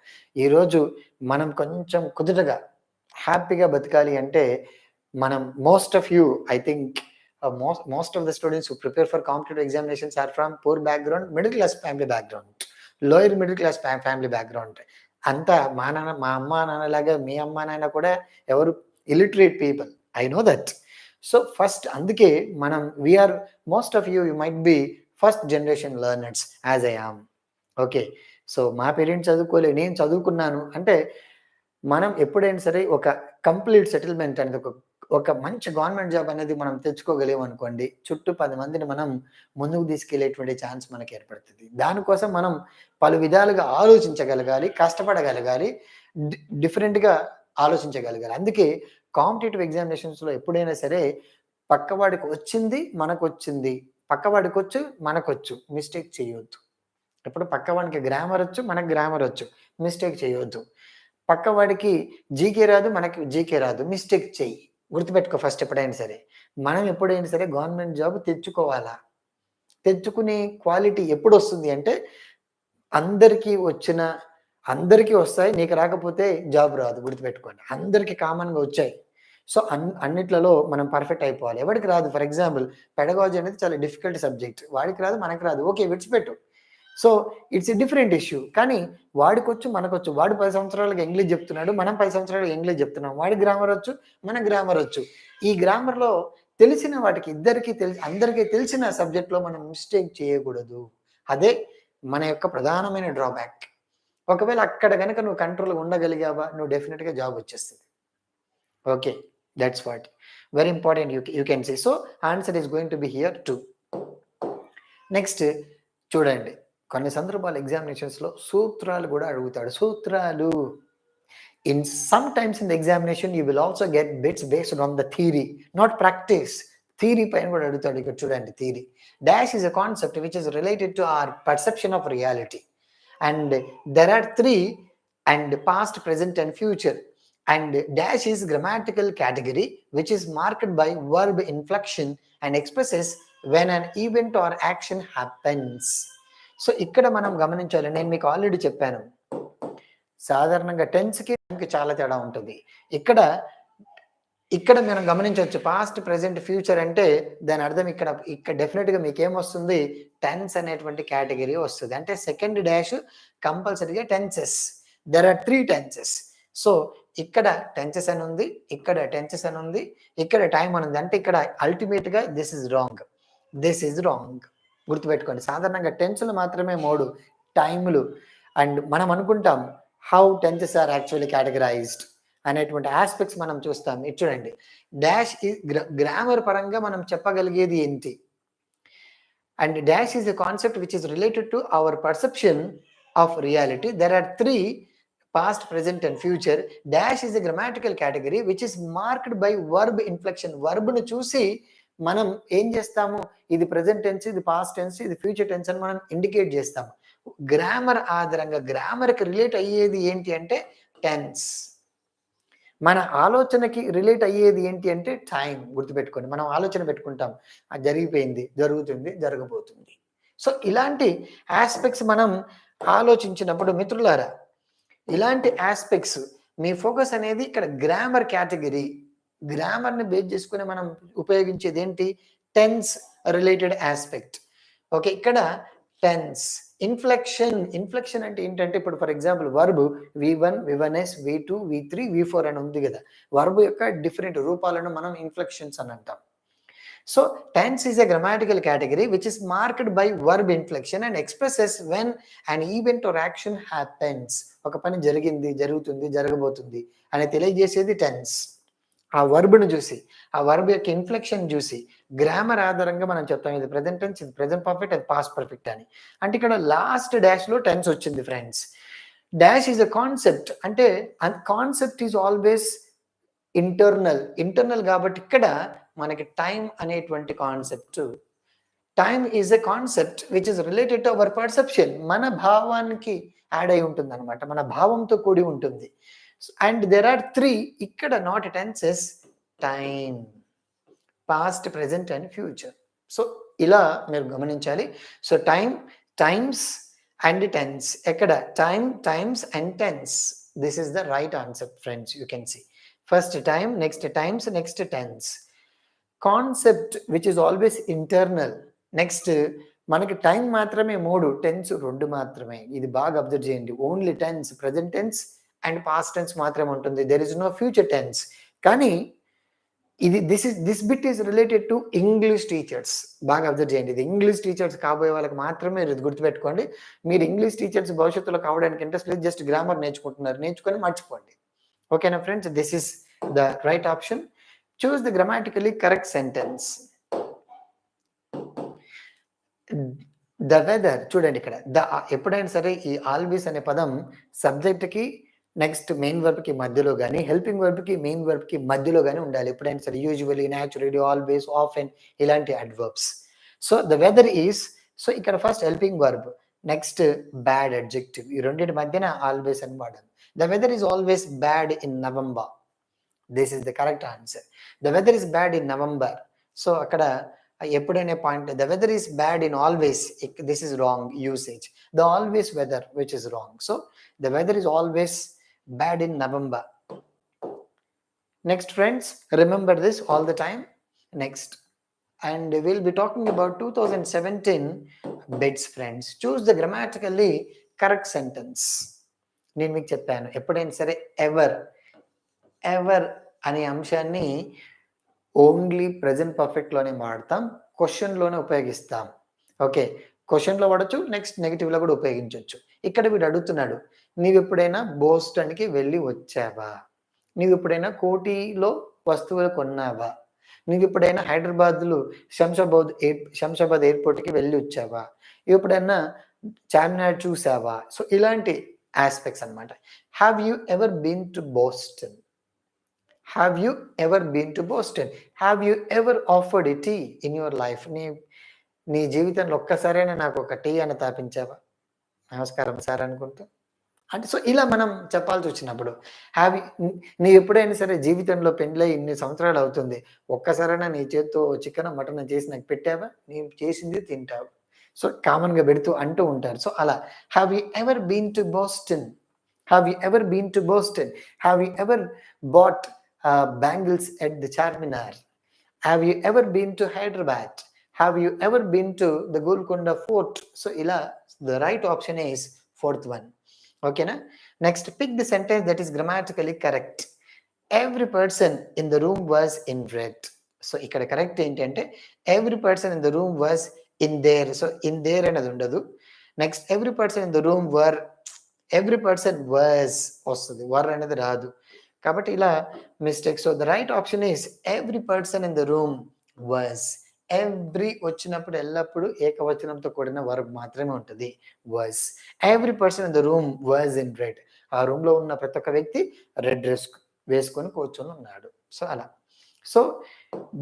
ఈరోజు మనం కొంచెం కుదుటగా హ్యాపీగా బతకాలి అంటే, మనం most of you, I think most of the students who prepare for competitive examinations are from poor background, middle class family background, lower middle class family background. అంతా మా అమ్మ నాన్నలాగా మీ అమ్మ నాన్న కూడా ఎవరు illiterate people, I know that. So first అందుకే మనం we are most of you might be first generation learners as I am. Okay, so మా పేరెంట్స్ చదువుకోలే, నేను చదువుకున్నాను అంటే, మనం ఎప్పుడైనా సరే ఒక కంప్లీట్ సెటిల్మెంట్ అనేది, ఒక మంచి గవర్నమెంట్ జాబ్ అనేది మనం తెచ్చుకోగలేము అనుకోండి, చుట్టూ 10 మందిని మనం ముందుకు తీసుకెళ్లేటువంటి ఛాన్స్ మనకి ఏర్పడుతుంది. దానికోసం మనం పలు విధాలుగా ఆలోచించగలగాలి, కష్టపడగలగాలి, డిఫరెంట్గా ఆలోచించగలగాలి. అందుకే కాంపిటేటివ్ ఎగ్జామినేషన్స్లో ఎప్పుడైనా సరే పక్కవాడికి వచ్చింది మనకొచ్చింది, పక్కవాడికి వచ్చు మనకొచ్చు, మిస్టేక్ చేయొద్దు. ఇప్పుడు పక్కవాడికి గ్రామర్ వచ్చు, మనకు గ్రామర్ వచ్చు, మిస్టేక్ చేయొద్దు. పక్కవాడికి జీకే రాదు, మనకి జీకే రాదు, మిస్టేక్ చెయ్యి. గుర్తుపెట్టుకో ఫస్ట్ ఎప్పుడైనా సరే. మనం ఎప్పుడైనా సరే గవర్నమెంట్ జాబ్ తెచ్చుకోవాలా. తెచ్చుకునే క్వాలిటీ ఎప్పుడొస్తుంది అంటే, అందరికీ వస్తాయి, నీకు రాకపోతే జాబ్ రాదు. గుర్తుపెట్టుకోండి, అందరికీ కామన్‌గా వచ్చాయి. సో అన్నిట్లలో మనం పర్ఫెక్ట్ అయిపోవాలి. ఎవరికి రాదు, ఫర్ ఎగ్జాంపుల్ పెడగాలజీ అనేది చాలా డిఫికల్ట్ సబ్జెక్ట్. వాడికి రాదు, మనకు రాదు, ఓకే విడిచిపెట్టు. So it's a different issue. కానీ వాడికొచ్చు మనకొచ్చు. వాడు 10 సంవత్సరాలుగా ఇంగ్లీష్ చెప్తున్నాడు, మనం 10 సంవత్సరాలుగా ఇంగ్లీష్ చెప్తున్నాం. వాడి గ్రామర్ వచ్చు, మన గ్రామర్ వచ్చు. ఈ గ్రామర్‌లో తెలిసిన వాటికి అందరికీ తెలిసిన సబ్జెక్ట్‌లో మనం మిస్టేక్ చేయకూడదు. అదే మన యొక్క ప్రధానమైన డ్రాబ్యాక్. ఒకవేళ అక్కడ గనక నువ్వు కంట్రోల్‌గా ఉండగలిగావా, నువ్వు డెఫినిట్‌గా జాబ్ వచ్చేస్తది. Okay, that's what. Very important you can say. So answer is going to be here 2. Next చూడండి, కొన్ని సందర్భాలు ఎగ్జామినేషన్స్లో సూత్రాలు కూడా అడుగుతాడు. సూత్రాలు sometimes in the examination you will also get bits based on the theory, not practice. Theory పైన కూడా అడుగుతాడు. ఇక్కడ చూడండి, theory dash is a concept which is related to our perception of reality, and there are 3, and past, present and future, and dash is grammatical category which is marked by verb inflection and expresses when an event or action happens. So ఇక్కడ మనం గమనించాలి, నేను మీకు already చెప్పాను, సాధారణంగా టెన్స్కి చాలా తేడా ఉంటుంది. ఇక్కడ మనం గమనించవచ్చు, పాస్ట్, ప్రెజెంట్, ఫ్యూచర్ అంటే దాని అర్థం ఇక్కడ డెఫినెట్గా మీకు ఏమొస్తుంది, టెన్స్ అనేటువంటి కేటగిరీ వస్తుంది. అంటే సెకండ్ డాష్ కంపల్సరీగా టెన్సెస్. There are 3 tenses. సో ఇక్కడ టెన్సెస్ అని ఉంది, ఇక్కడ టెన్సెస్ అని ఉంది, ఇక్కడ టైం అని ఉంది. అంటే ఇక్కడ అల్టిమేట్గా దిస్ ఇస్ రాంగ్. గుర్తుపెట్టుకోండి, సాధారణంగా టెన్స్లు మాత్రమే 3 టైములు. అండ్ మనం అనుకుంటాం how tenses are actually categorised అనేటువంటి ఆస్పెక్ట్స్ మనం చూస్తాం. ఇది చూడండి, డాష్ గ్రామర్ పరంగా మనం చెప్పగలిగేది ఏంటి, and dash is a concept which is related to our perception of reality. There are 3, past, present and future. Dash is a grammatical category which is marked by verb inflection. వర్బ్ను చూసి మనం ఏం చేస్తాము, ఇది ప్రెజెంట్ టెన్స్, ఇది past tense, ఇది future tense అని మనం ఇండికేట్ చేస్తాము. గ్రామర్ ఆధారంగా గ్రామర్కి రిలేట్ అయ్యేది ఏంటి అంటే టెన్స్. మన ఆలోచనకి రిలేట్ అయ్యేది ఏంటి అంటే టైం. గుర్తుపెట్టుకోండి, మనం ఆలోచన పెట్టుకుంటాం, అది జరిగిపోయింది, జరుగుతుంది, జరగబోతుంది. సో ఇలాంటి ఆస్పెక్ట్స్ మనం ఆలోచించినప్పుడు మిత్రులారా, ఇలాంటి ఆస్పెక్ట్స్ మీ ఫోకస్ అనేది ఇక్కడ గ్రామర్ కేటగిరీ. గ్రామర్‌ని బేస్ చేసుకొని మనం ఉపయోగించేది ఏంటి? Tense related aspect. ఓకే. ఇక్కడ టెన్స్. ఇన్‌ఫ్లెక్షన్ అంటే ఏంటంటే ఇప్పుడు for example verb V1, V1S, V2, V3, V4 అని ఉంది కదా! వర్బ్ యొక్క డిఫరెంట్ రూపాలను మనం ఇన్‌ఫ్లెక్షన్స్ అని అంటాం. So tense is a grammatical category which is marked by verb inflection and expresses when an event or action happens. ఒక పని జరిగింది, జరుగుతుంది, జరగబోతుంది అని తెలియజేసేది టెన్స్. ఆ వర్బ్‌ను చూసి, ఆ వర్బ్ యొక్క ఇన్‌ఫ్లెక్షన్ చూసి, గ్రామర్ ఆధారంగా మనం చెప్తాం ఇది ప్రెజెంట్ టెన్స్, ఇది ప్రెజెంట్ పర్ఫెక్ట్, అది పాస్ట్ పర్ఫెక్ట్ అని. అంటే ఇక్కడ లాస్ట్ డాష్‌లో టెన్స్ వచ్చింది friends. Dash is a concept. అంటే కాన్సెప్ట్ ఈజ్ ఆల్వేస్ ఇంటర్నల్ కాబట్టి ఇక్కడ మనకి టైం అనేటువంటి concept. Time is a concept which is related to our perception. మన భావానికి యాడ్ అయి ఉంటుందన్నమాట. మన భావంతో కూడి ఉంటుంది. అండ్ దేర్ ఆర్ 3 ఇక్కడ not tenses time, past, present and future. So ఇలా మీరు గమనించాలి. So time, times and tense. ఎక్కడ time, times and tense. This is the right answer friends. You can see first time, next times, next tense. Concept which is always internal. Next మనకి time మాత్రమే 3, tense 2 మాత్రమే. ఇది బాగా observe చేయండి. Only tense, present tense and past tense మాత్రమే ఉంటుంది. There is no future tense. కానీ ఇది this bit is related to English teachers. బాగా అబ్జర్వ్ చేయండి. ఇది ఇంగ్లీష్ టీచర్స్ కాబోయే వాళ్ళకి మాత్రమే ఇది గుర్తుపెట్టుకోండి. మీరు ఇంగ్లీష్ టీచర్స్ భవిష్యత్తులో కావడానికి ఇంట్రెస్ట్ లేదు, జస్ట్ గ్రామర్ నేర్చుకుంటున్నారు, నేర్చుకొని మర్చిపోండి. ఓకేనా friends? This is the right option. Choose the grammatically correct sentence. The weather. చూడండి ఇక్కడ ఎప్పుడైనా సరే ఈ ఆల్వేస్ అనే పదం సబ్జెక్ట్‌కి నెక్స్ట్ మెయిన్ వర్బ్‌కి మధ్యలో గాని, హెల్పింగ్ వర్బ్‌కి మెయిన్ వర్బ్‌కి మధ్యలో గాని ఉండాలి. ఎప్పుడైనా సరే యూజువల్లీ, న్యాచురల్లీ, ఆల్వేస్, ఆఫెన్ ఇలాంటి adverbs. So the weather is, so ఇక్కడ first helping verb, next bad adjective. ఈ రెండింటి మధ్యన ఆల్వేస్ అని వాడాలి. The weather is always bad in November. This is the correct answer. The weather is bad in November. So akkada ఎప్పుడైనా point the weather is bad in always. This is wrong usage. The always weather which is wrong. So the weather is always bad in November. Next friends, remember this all the time. Next, and we'll be talking about 2017 bids friends. Choose the grammatically correct sentence. నేను మీకు చెప్పాను ఎప్పుడైనా సరే ever అనే అంశాన్ని only present పర్ఫెక్ట్‌లోనే వాడతాం, క్వెషన్‌లోనే ఉపయోగిస్తాం. Okay. క్వెషన్‌లో వాడొచ్చు, నెక్స్ట్ నెగెటివ్‌లో కూడా ఉపయోగించొచ్చు. ఇక్కడ వీడు అడుగుతున్నాడు, నీవెప్పుడైనా బోస్టన్‌కి వెళ్ళి వచ్చావా? నీవెప్పుడైనా కోటిలో వస్తువులు కొన్నావా? నీవెప్పుడైనా హైదరాబాద్‌లో శంషాబాద్ ఎయిర్‌పోర్ట్‌కి వెళ్ళి వచ్చావా? ఎప్పుడైనా చార్మినార్ చూసావా? సో ఇలాంటి యాస్పెక్ట్స్ అన్నమాట. Have you ever been to Boston? Have you ever been to Boston? Have you ever offered a tea in your life? నీ జీవితంలో ఒక్కసారైనా నాకు ఒక టీ అని తాపించావా? నమస్కారం సార్ అనుకుంటూ. అంటే సో ఇలా మనం చెప్పాల్సి వచ్చినప్పుడు నీ ఎప్పుడైనా సరే జీవితంలో పెండ్లై ఇన్ని సంవత్సరాలు అవుతుంది, ఒక్కసారైనా నీ చేత్తో చికెన్, మటన్ చేసి నాకు పెట్టావా? నేను చేసింది తింటావు. సో కామన్‌గా పెడుతూ అంటూ ఉంటారు. సో అలా have you ever been to Boston? Have you ever been to Boston? Have you ever bought bangles at the Charminar? Have you ever been to Hyderabad? Have you ever been to the Golconda Fort? So ila the right option is fourth one. Okay na? Next, pick the sentence that is grammatically correct. Every person in the room was in red. So ikkada correct entante every person in the room was in there. So in there anadi undadu. Next, every person in the room were, every person was వస్తుంది, వర్ అనేది రాదు కాబట్టి ఇలా mistake. So the right option is every person in the room was. Every వచ్చినప్పుడు ఎల్లప్పుడూ ఏకవచనంతో కూడిన verb మాత్రమే ఉంటుంది, was. Every person in the room was in red. ఆ రూమ్ లో ఉన్న ప్రతి ఒక్క వ్యక్తి రెడ్ డ్రెస్ వేసుకొని కూర్చొని ఉన్నాడు. సో అలా. సో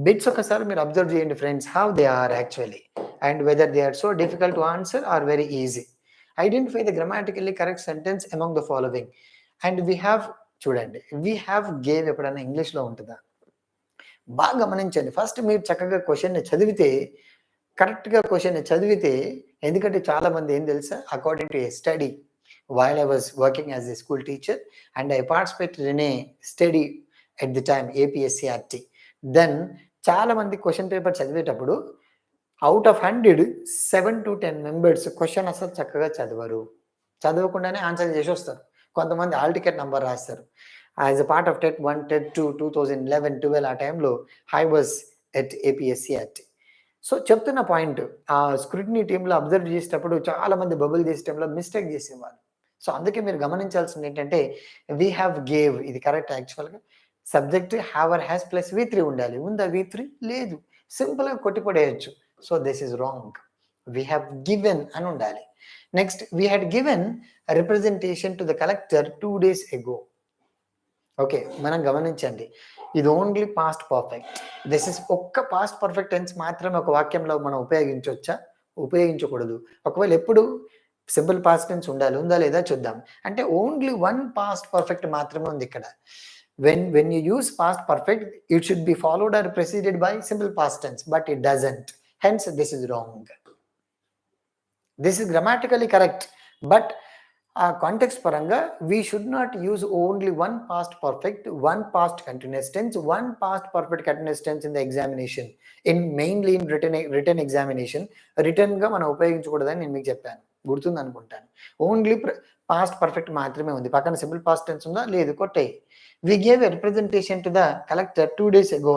బిట్స్ ఒకసారి మీరు అబ్జర్వ్ చేయండి friends, how they are actually and whether they are so difficult to answer or very easy. Identify the grammatically correct sentence among the following. And we have, చూడండి, we have gave ఎప్పుడైనా ఇంగ్లీష్లో ఉంటుందా? బాగా గమనించండి. First మీరు చక్కగా క్వశ్చన్ని చదివితే, కరెక్ట్గా క్వశ్చన్ని చదివితే, ఎందుకంటే చాలా మంది ఏం తెలుసా, according to A study while I was working as a school teacher, and I participated in a study at the time AP-TET. Then చాలా మంది క్వశ్చన్ పేపర్ చదివేటప్పుడు out of 100 7 to 10 members question అసలు చక్కగా చదవరు, చదవకుండానే ఆన్సర్ చేసి వస్తారు. కొంతమంది hall ticket number రాస్తారు. As a part of TET 1 TET 2 2011 12 ఆ టైంలో I was at AP-TET. So చెప్తున్న పాయింట్, ఆ స్క్రూటినీ టీంలో అబ్జర్వ్ చేసేటప్పుడు చాలా మంది బబుల్ చేసే టైంలో మిస్టేక్ చేసేవాళ్ళు. సో అందుకే మీరు గమనించాల్సింది ఏంటంటే వీ హ్యావ్ గేవ్, ఇది కరెక్ట్ యాక్చువల్గా. Subject have or has plus V3 ఉండాలి. ఉందా V3? లేదు. సింపుల్గా కొట్టిపడేయచ్చు. So this is wrong. We have given అని ఉండాలి. Next, we had given representation to the collector 2 days ago. Okay, మనం గమనించండి, ఇది only past perfect. This is ఒక్క పాస్ట్ పర్ఫెక్ట్ టెన్స్ మాత్రమే ఒక వాక్యంలో మనం ఉపయోగించవచ్చా? ఉపయోగించకూడదు. ఒకవేళ ఎప్పుడు సింపుల్ పాస్ట్ టెన్స్ ఉండాలి, ఉందా లేదా చూద్దాం. అంటే ఓన్లీ వన్ పాస్ట్ పర్ఫెక్ట్ మాత్రమే ఉంది ఇక్కడ. when you use past perfect, it should be followed or preceded by simple past tense, but it doesn't. Hence this is wrong. This is grammatically correct, but context paranga we should not use only one past perfect, one past continuous tense, one past perfect continuous tense in the examination, in mainly in written examination. Written ga mana upayoginchakudadani nenu meeku cheppanu, గుర్తుంది అనుకుంటాను. Only past perfect మాత్రమే ఉంది. పక్కన simple past tense ఉందా? లేదు, కొట్టే. We gave a representation to the collector 2 days ago.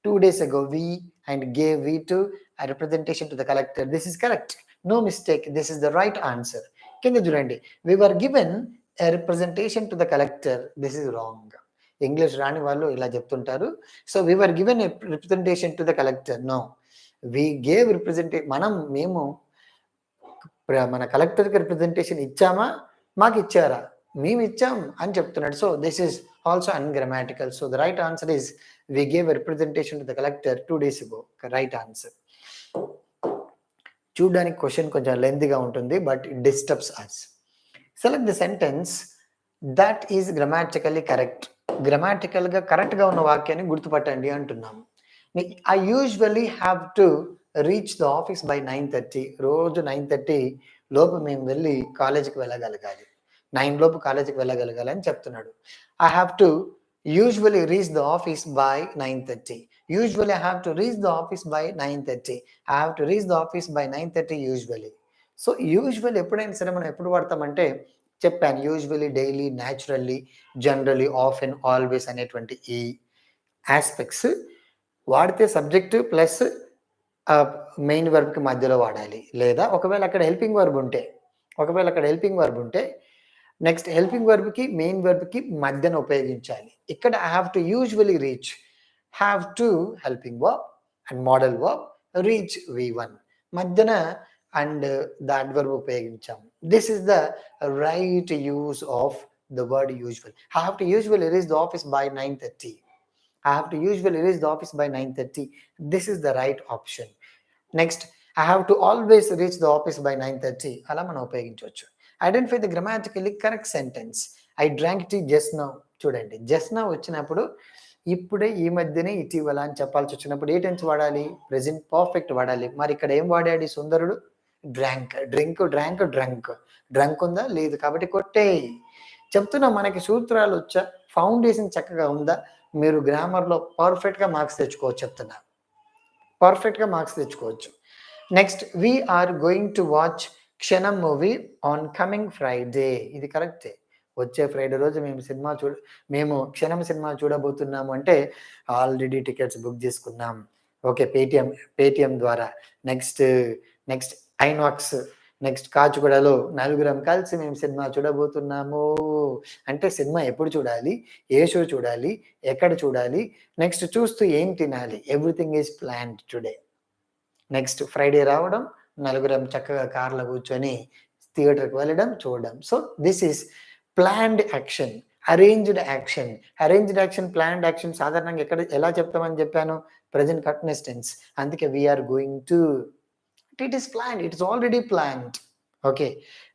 2 days ago, we and gave we to a representation to the collector. This is correct. No mistake. This is the right answer. Kinda chudandi. We were given a representation to the collector. This is wrong. English రాని వాళ్ళు ఇలా చెప్తుంటారు. So we were given a representation to the collector. No. We gave representation. మేము మన కలెక్టర్కి representation ఇచ్చామా? మాకు ఇచ్చారా? మేము ఇచ్చాం అని చెప్తున్నాడు. So this is also ungrammatical. So the right answer is we gave representation to the collector 2 days ago. Right answer. చూడడానికి క్వశ్చన్ కొంచెం లెంతీగా ఉంటుంది, but it disturbs us. Select the sentence that is grammatically correct. గ్రామాటికల్గా కరెక్ట్గా ఉన్న వాక్యాన్ని గుర్తుపట్టండి అంటున్నాము. I usually have to reach the office by 9:30. రోజు 9:30 లోపు మేము వెళ్ళి కాలేజీకి వెళ్ళగలగాలి, 9 లోపు కాలేజీకి వెళ్ళగలగాలి అని చెప్తున్నాడు. I have to usually reach the office by 9:30. Usually I have to reach the office by 9:30. I have to reach the office by 9:30 usually. So usually ఎప్పుడైనా సరే మనం ఎప్పుడు వాడతామంటే చెప్పాను, usually, daily, naturally, generally, often, always అనేటువంటి ఈ aspects వాడితే subject plus main వర్బ్కి మధ్యలో వాడాలి. లేదా ఒకవేళ అక్కడ హెల్పింగ్ వర్బ్ ఉంటే నెక్స్ట్ హెల్పింగ్ వర్బ్కి మెయిన్ వర్బ్కి మధ్యన ఉపయోగించాలి. ఇక్కడ I have to usually reach, have to helping verb and modal verb, reach V1 మధ్యన అండ్ ద అడ్వర్బ్ ఉపయోగించాం. This is the right use of the word usual. I have to usually reach the office by 9:30. I have to usually reach the office by 9:30. This is the right option. Next, I have to always reach the office by 9:30. అలా మనం ఉపయోగించవచ్చు. Identify the grammatically correct sentence. I drank tea just now. చూడండి, just now వచ్చినప్పుడు ఇప్పుడే, ఈ మధ్యనే, ఇటీవల అని చెప్పాల్సి వచ్చినప్పుడు ఏ టెన్స్ వాడాలి? ప్రెజెంట్ పర్ఫెక్ట్ వాడాలి. మరి ఇక్కడ ఏం వాడాడు సుందరుడు? Drank. Drink, drank, drunk. Drunk ఉందా? లేదు. కాబట్టి కొట్టేయి. చెప్తున్నా, మనకి సూత్రాలు వచ్చా, ఫౌండేషన్ చక్కగా ఉందా, మీరు గ్రామర్లో పర్ఫెక్ట్గా మార్క్స్ తెచ్చుకోవచ్చు. చెప్తున్నా, పర్ఫెక్ట్గా మార్క్స్ తెచ్చుకోవచ్చు. Next, we are going to watch క్షణం మూవీ ఆన్ కమింగ్ ఫ్రైడే. ఇది కరెక్టే. వచ్చే ఫ్రైడే రోజు మేము క్షణం సినిమా చూడబోతున్నాము అంటే ఆల్రెడీ టికెట్స్ బుక్ చేసుకున్నాం. ఓకే, పేటిఎం ద్వారా. నెక్స్ట్ ఐనాక్స్, నెక్స్ట్ కాచిగూడలో నలుగురం కలిసి మేము సినిమా చూడబోతున్నాము అంటే సినిమా ఎప్పుడు చూడాలి, ఏ షో చూడాలి, ఎక్కడ చూడాలి, నెక్స్ట్ చూస్తూ ఏం తినాలి, everything is planned today. Next Friday రావడం, నలుగురం చక్కగా కార్లో కూర్చొని థియేటర్కి వెళ్ళడం, చూడడం. So this is planned action, arranged action. Arranged action, planned action సాధారణంగా ఎలా చెప్తామని చెప్పాను? Present continuous tense. అందుకే we are going to, it is planned, it is already planned. Okay,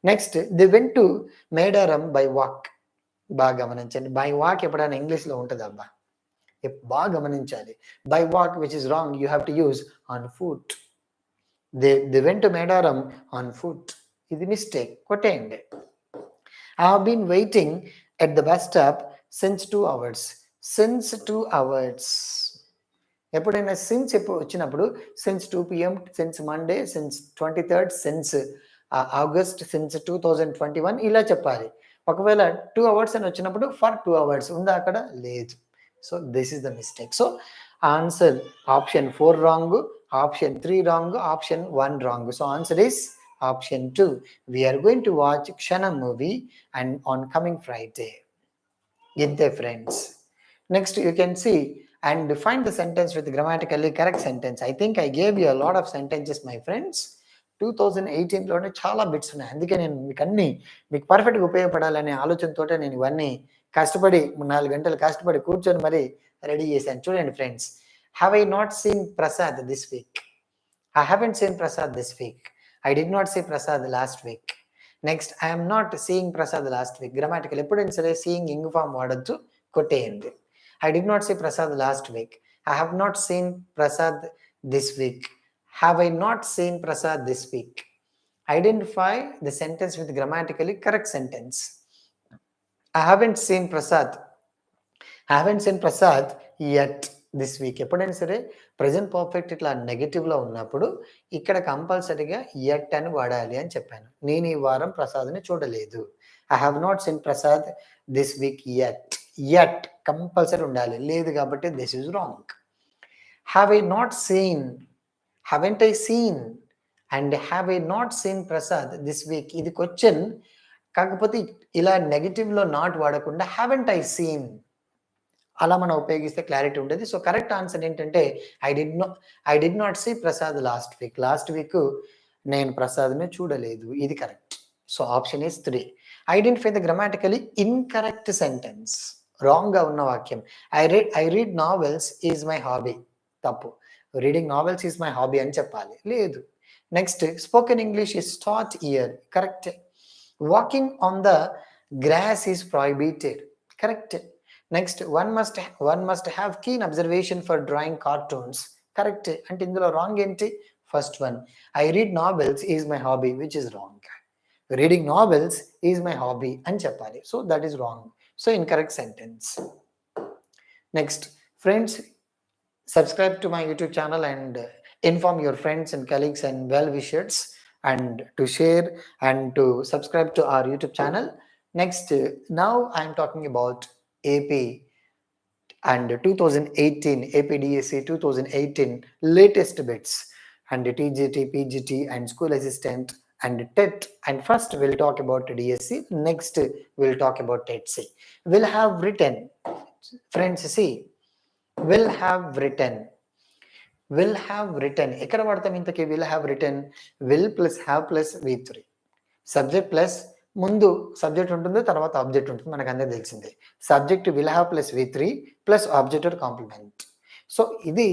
next, they went to Medaram by walk. బాగా గమనించండి, by walk ఎప్పుడైనా ఇంగ్లీష్లో ఉంటుంది అబ్బా, బాగా గమనించాలి. By walk which is wrong, you have to use on foot. they went to Medaram on foot. ఇది mistake, కొట్టేయండి. I have been waiting at the bus stop since 2 hours. Since 2 hours. ఎప్పుడైనా since ఎప్పుడు వచ్చినప్పుడు since 2 PM, since Monday, since 23rd, since August, since 2021 ఇలా చెప్పాలి. ఒకవేళ 2 hours అని వచ్చినప్పుడు ఫర్ 2 అవర్స్ ఉందా అక్కడ? లేదు. So this is the mistake. So answer option 4 wrong, option 3 wrong, option 1 wrong. So answer is option 2. We are going to watch Kshanam movie and on coming Friday. Inte friends. Next you can see and find the sentence with grammatically correct sentence. I think I gave you a lot of sentences, my friends. 2018 లోనే చాలా bits ఉన్నాయి. అందుకే నేను మీకు పర్ఫెక్ట్గా ఉపయోగపడాలనే ఆలోచనతోటే నేను ఇవన్నీ కష్టపడి 4 గంటలు కష్టపడి కూర్చొని మరి రెడీ చేశాను. చూడండి friends, have I not seen Prasad this week? I haven't seen Prasad this week. I did not see Prasad last week. Next, I am not seeing Prasad last week. Grammatical ఎప్పుడైనా సరే seeing ing form వాడొచ్చు, కొట్టేయండి. I did not see Prasad last week. I have not seen Prasad this week. Have I not seen Prasad this week? Identify the sentence with grammatically correct sentence. I haven't seen Prasad. I haven't seen Prasad yet this week. ఎప్పుడైనా సరే present perfect ఇట్లా నెగటివ్లో ఉన్నప్పుడు ఇక్కడ కంపల్సరీగా at అని వాడాలి అని చెప్పాను. నేను ఈ వారం ప్రసాద్ని చూడలేదు. I have not seen Prasad this week yet. Yet compulsory ఉండాలి, లేదు కాబట్టి this is wrong. Have I not seen, haven't I seen and have I not seen Prasad this week. ఇది క్వశ్చన్, కాకపోతే ఇలా నెగటివ్లో నాట్ వాడకుండా హ్యావెంట్ ఐ సీన్ అలా మనం ఉపయోగిస్తే క్లారిటీ ఉంటుంది. సో కరెక్ట్ ఆన్సర్ ఏంటంటే I did not see Prasad last week. Last week నేను ప్రసాద్ని చూడలేదు, ఇది correct. So option is 3. Identify the grammatically incorrect sentence. రాంగ్గా ఉన్న వాక్యం. I read novels is my hobby. తప్పు. Reading novels is my hobby అని చెప్పాలి, లేదు. Next, spoken English is taught here. Correct. Walking on the grass is prohibited. Correct. Next, one must have keen observation for drawing cartoons. Correct. అంటే ఇందులో wrong ఏంటి? First one, I read novels is my hobby, which is wrong. Reading novels is my hobby అని చెప్పాలి. So that is wrong. So incorrect sentence. Next friends, subscribe to my YouTube channel and inform your friends and colleagues and well-wishers and to share and to subscribe to our YouTube channel. Next, now I am talking about AP and 2018 AP DSC 2018 latest bits and TGT, PGT and school assistant and TET. And first we'll talk about DSC. Next we'll talk about TET-C. We'll have written, friends, see, will have written. ఎక్కడ వాడతాం ఇంతకీ? will have written. will plus have plus V3. Subject plus ముందు subject ఉంటుంది, తర్వాత object ఉంటుంది, మనకు అందరూ తెలిసిందే. Subject will have plus V3 plus object or complement. So ఇది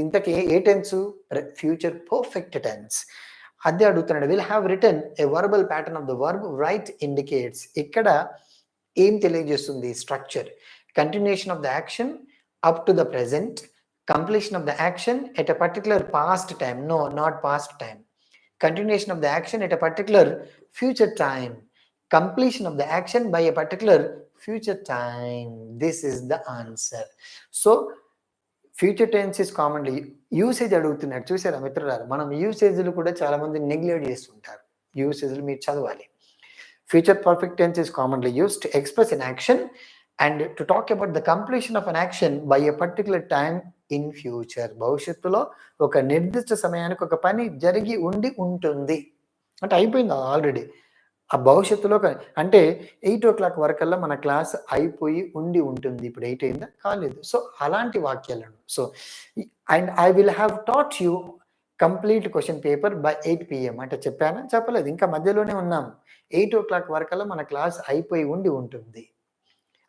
ఇంతకీ ఏ టెన్స్? Future perfect tense. అదే అడుగుతున్నాడు. will have written a verbal pattern of the verb right indicates. ఇక్కడ ఏం తెలియజేస్తుంది? Structure. Continuation of the action up to the present, completion of the action at a particular past time. No, not past time. Continuation of the action at a particular future time. Completion of the action by a particular future time. This is the answer. So future tense is commonly usage అడుగుతున్నారు. చూసారా మిత్రులారా, మనం యూసేజ్లు కూడా చాలా మంది neglect చేస్తుంటారు. యూసేజ్లు మీరు చదవాలి. Future perfect tense is commonly used to express an action and to talk about the completion of an action by a particular time in future. భవిష్యత్తులో ఒక నిర్దిష్ట సమయానికి ఒక పని జరిగి ఉంటుంది అంటే అయిపోయింది ఆల్రెడీ. ఆ భవిష్యత్తులో అంటే 8 o'clock వరకల్లా మన క్లాస్ అయిపోయి ఉంటుంది. ఇప్పుడు 8 అయిందా? కాలేదు. సో అలాంటి వాక్యాలను. So and I will have taught you complete question paper by 8 PM అంటే చెప్పానా? చెప్పలేదు, ఇంకా మధ్యలోనే ఉన్నాం. 8 o'clock వరకల్లా మన క్లాస్ అయిపోయి ఉంటుంది.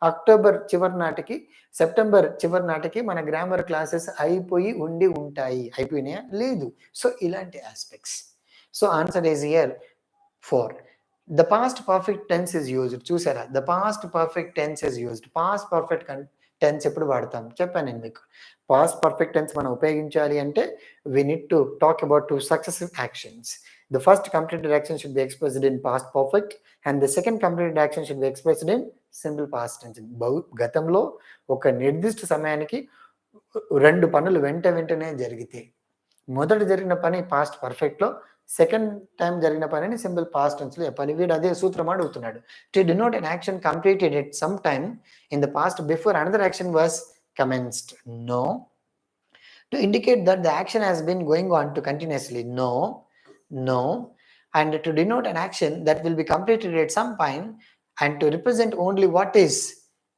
అక్టోబర్ చివరి నాటికి, సెప్టెంబర్ చివరి నాటికి మన గ్రామర్ క్లాసెస్ అయిపోయి ఉంటాయి. అయిపోయినాయా? లేదు. సో ఇలాంటి aspects. So answer is here 4. The past perfect tense is used. చూసారా, the past perfect tense is used. Past perfect tense ఎప్పుడు వాడతాం చెప్పాను నేను మీకు. పాస్ట్ పర్ఫెక్ట్ టెన్స్ మనం ఉపయోగించాలి అంటే we need to talk about 2 successive actions. The first completed action should be expressed in past perfect and the second completed action should be expressed in simple past tense. గతంలో ఒక నిర్దిష్ట సమయానికి రెండు పనులు వెంటనే జరిగితే మొదట జరిగిన పని పాస్ట్ పర్ఫెక్ట్లో, సెకండ్ టైం జరిగిన పనిని సింపుల్ పాస్ట్ టెన్స్లో చెప్పాలి. వీడు అదే సూత్రం అడుగుతున్నాడు. To denote an action completed at some time in the past before another action was commenced. No. To indicate that the action has been going on to continuously. No. And to denote an action that will be completed at some point and to represent only what is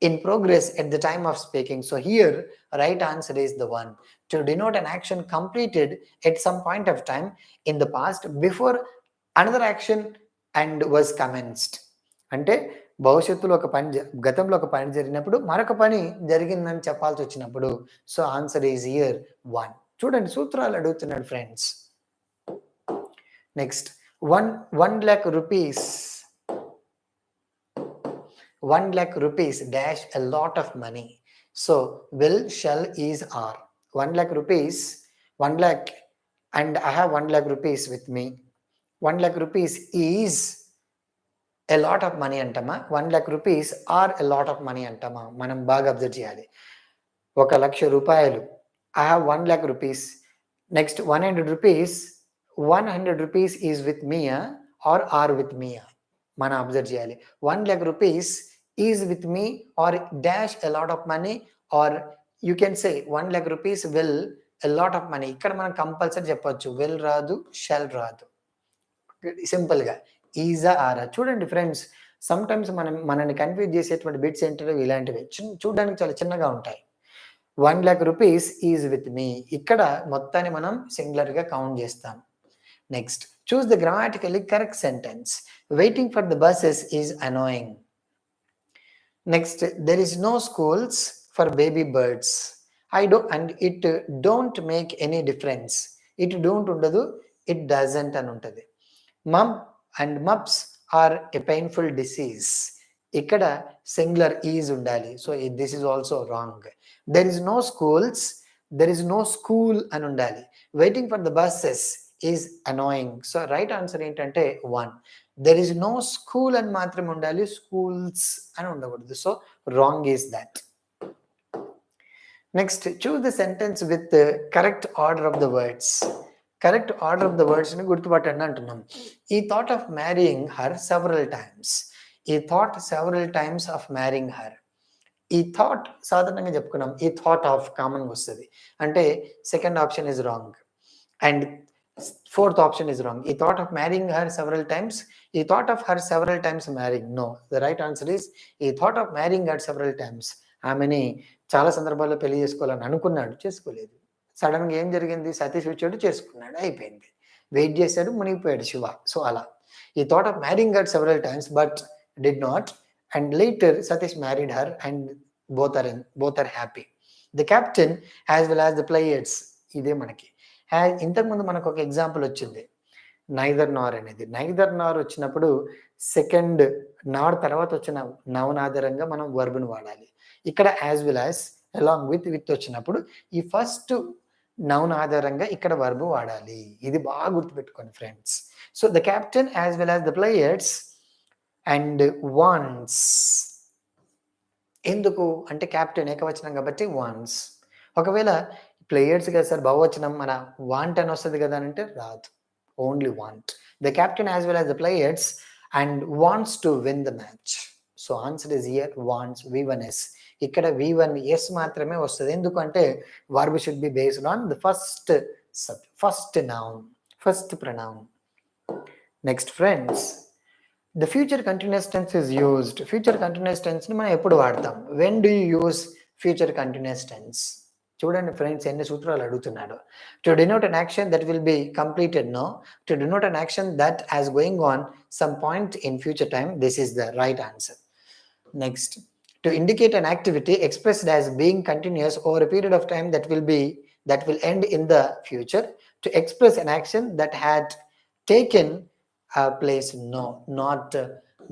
in progress at the time of speaking. So here right answer is the one. To denote an action completed at some point of time in the past before another action and was commenced. అంటే భవిష్యత్తులో ఒక పని గతంలో ఒక పని జరిగినప్పుడు మరొక పని జరిగిందని చెప్పాల్సి వచ్చినప్పుడు. So answer is here 1. చూడండి సూత్రాలు అడుగుతున్నాడు friends. Next 1 lakh rupees. 1 lakh rupees dash a lot of money. So will, shall, is, are. 1 lakh rupees, 1 lakh and I have 1 lakh rupees with me. 1 lakh rupees is a lot of money అంటమా, 1 lakh rupees are a lot of money అంటమా. మనం బాగా observe చేయాలి. 1 లక్ష రూపాయలు, I have 1 lakh rupees. Next 100 rupees, 100 rupees is with me or are with me. మనం observe చేయాలి. 1 lakh rupees is with me or dash a lot of money or you can say 1 lakh rupees will a lot of money. ఇక్కడ మనం compulsory చెప్పొచ్చు, will రాదు, shall రాదు. సింపుల్గా ఈజా ఆరా. చూడండి ఫ్రెండ్స్, సమ్టైమ్స్ మనల్ని కన్ఫ్యూజ్ చేసేటువంటి బిట్స్ ఏంటంటే ఇలాంటివి చూడడానికి చాలా చిన్నగా ఉంటాయి. 1 lakh rupees is with me, ఇక్కడ మొత్తాన్ని మనం సింగులర్గా కౌంట్ చేస్తాం. Next choose the grammatically correct sentence. Waiting for the buses is annoying. Next there is no schools for baby birds. And it don't make any difference. It don't ఉండదు, it doesn't అని ఉంటుంది. Mum and mumps are a painful disease. ఇక్కడ singular is ఉండాలి. So this is also wrong. There is no schools, there is no school అని ఉండాలి. Waiting for the buses is annoying. So right answer ఏంటంటే 1. There is no school అని మాత్రమే ఉండాలి, schools అని ఉండకూడదు. So wrong is that. Next choose the sentence with correct order of the words. Correct order of the వర్డ్స్ని గుర్తుపట్టండి అంటున్నాం. ఈ thought of marrying her several times. ఈ thought several times of marrying her. ఈ thought సాధారణంగా చెప్పుకున్నాం, ఈ thought of కామన్గా వస్తుంది. అంటే second option is wrong and fourth option is wrong. ఈ thought of marrying her several times, ఈ thought of her several times marrying. No, the right answer is ఈ thought of marrying her several times. ఆమెని చాలా సందర్భాల్లో పెళ్లి చేసుకోవాలని అనుకున్నాడు, చేసుకోలేదు. సడన్గా ఏం జరిగింది, సతీష్ వచ్చాడు, చేసుకున్నాడు, అయిపోయింది. వెయిట్ చేశాడు, మునిగిపోయాడు శివ. సో అలా ఈ thought of marrying her several times but did not and later Satish married her and both are happy. The captain as well as the players. ఇదే మనకి ఇంతకుముందు మనకు ఒక ఎగ్జాంపుల్ వచ్చింది, నైదర్ నార్ అనేది. నైదర్ నార్ వచ్చినప్పుడు సెకండ్ నార్ తర్వాత వచ్చిన నౌన్ ఆధారంగా మనం వర్బ్ను వాడాలి. ఇక్కడ as well as along with వచ్చినప్పుడు ఈ ఫస్ట్ నౌన్ ఆధారంగా ఇక్కడ వర్బ్ వాడాలి. ఇది బాగా గుర్తుపెట్టుకోండి friends. So the captain as well as the players and once. ఎందుకు అంటే క్యాప్టెన్ ఏకవచనం కాబట్టి వాన్స్. ఒకవేళ ప్లేయర్స్ కదా సార్ బహువచనం, మన వాంట్ అని వస్తుంది కదా అని అంటే రాదు, only want. The captain as well as the players and wants to win the match. So answer is here wants, V1S. ఇక్కడ V1S మాత్రమే వస్తుంది. ఎందుకంటే verb should be based on the first noun, first pronoun. Next friends, the future continuous tense is used. Future continuous tense ని మనం ఎప్పుడు వాడతాం? when do you use future continuous tense? చూడండి friends, ఎన్ని సూత్రాలు అడుగుతున్నాడు. to denote an action that will be completed, no. to denote an action that has going on some point in future time, this is the right answer. Next, to indicate an activity expressed as being continuous over a period of time that will end in the future. To express an action that had taken place, no, not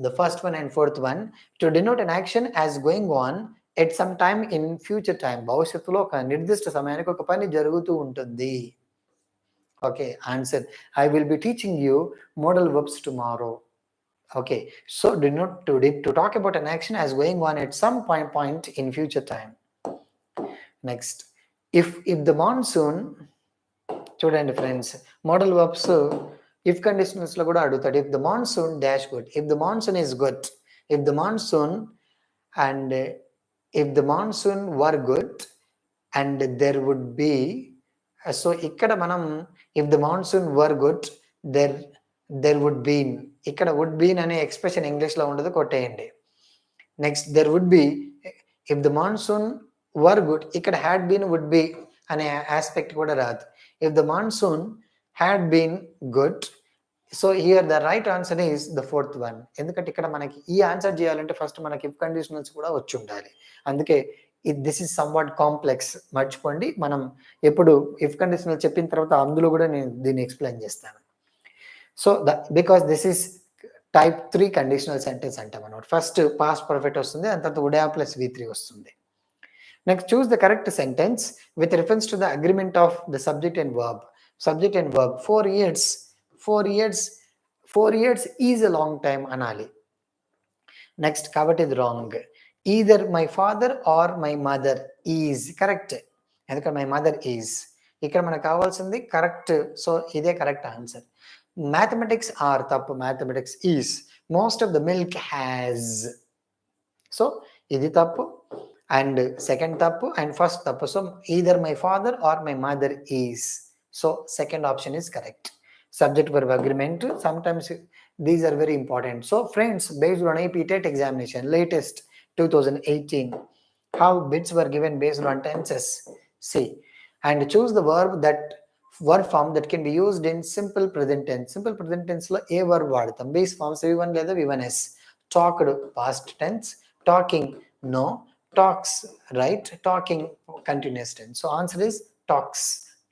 the first one and fourth one. To denote an action as going on at some time in future time, భవిష్యత్తులో ఒక నిర్దిష్ట సమయానికి ఒక పని జరుగుతూ ఉంటుంది. Okay, answer. I will be teaching you modal verbs tomorrow. Okay, so to talk about an action as going on at some point in future time. Next, if the monsoon, చూడండి friends, modal verbs if conditionals లో కూడా అడుగుతాడు. If the monsoon dash good, if the monsoon is good, if the monsoon and if the monsoon were good and there would be. So ఇక్కడ మనం if the monsoon were good there would been, ఇక్కడ would been అనే expression English లో ఉండదు, కొట్టేయండి. Next, there would be if the monsoon were good, ఇక్కడ had been would be అనే aspect కూడా రాదు. If the monsoon had been good, so here the right answer is the fourth one. ఎందుకంటే ఇక్కడ మనకి ఈ ఆన్సర్ చేయాలంటే ఫస్ట్ మనకి ఇఫ్ కండిషనల్స్ కూడా వచ్చి ఉండాలి. అందుకే దిస్ ఇస్ సమ్వాట్ కాంప్లెక్స్, మర్చిపోండి. మనం ఎప్పుడు ఇఫ్ కండిషనల్ చెప్పిన తర్వాత అందులో కూడా నేను దీన్ని ఎక్స్ప్లెయిన్ చేస్తాను. So because this is type 3 conditional sentence అంటాం అనమాట. ఫస్ట్ పాస్ట్ పర్ఫెక్ట్ వస్తుంది, దాని తర్వాత వుడ్ హ్యావ్ ప్లస్ V3 వస్తుంది. Next, choose the correct sentence with reference to the agreement of the subject and verb. Subject and verb 4 years is a long time అనాలి. Next, కాబట్టి ఇది wrong. Either my father or my mother is correct, ఎందుకంటే my mother is ఇక్కడ మనకు కావాల్సింది correct. So ఇదే correct answer. Mathematics or తప్పు, mathematics is. Most of the milk has, so ఇది తప్పు అండ్ సెకండ్ తప్పు అండ్ ఫస్ట్ తప్పు. So either my father or my mother is, so second option is correct. Subject verb agreement, sometimes these are very important. So friends, based on AP-TET examination latest 2018, how bits were given based on tenses. See, and choose the verb form that can be used in simple present tense. Simple present tense lo a verb vaadtam. Base forms V1 లేదా V1s. Talked past tense, talking no, talks right, talking continuous tense. So answer is talks.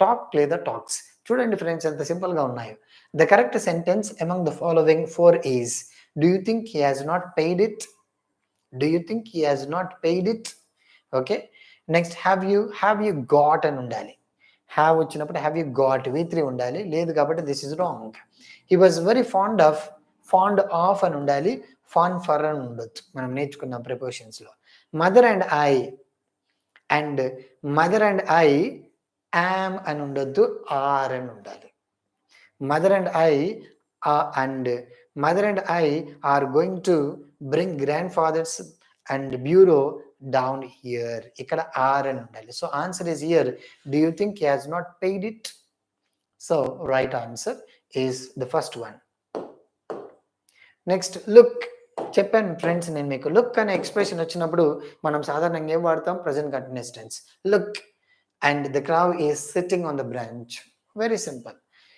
Talk లేదా talks. చూడండి friends ఎంత simple గా ఉన్నాయో. The correct sentence among the following 4 is, do you think he has not paid it, do you think he has not paid it. Okay, next, have you got అని ఉండాలి. Have వచ్చినప్పుడు have you got V3 ఉండాలి, లేదు కాబట్టి this is wrong. He was very fond of అని ఉండాలి, fan for అని ఉండొచ్చు, మనం నేర్చుకున్నాం ప్రిపోజిషన్స్ లో. మదర్ అండ్ ఐ am అని ఉండొద్దు, ఆర్ అని ఉండాలి. Mother and I are going to bring grandfathers and bureau down here, ఇక్కడ ఆర్ అని ఉండాలి. So answer is here, do you think he has not paid it. So right answer is the first one. Next, look. చెప్పాను friends నేను మీకు, look అనే expression వచ్చినప్పుడు మనం సాధారణంగా ఏం వాడతాం, present continuous tense. Look and the crow is sitting on the branch. Very simple.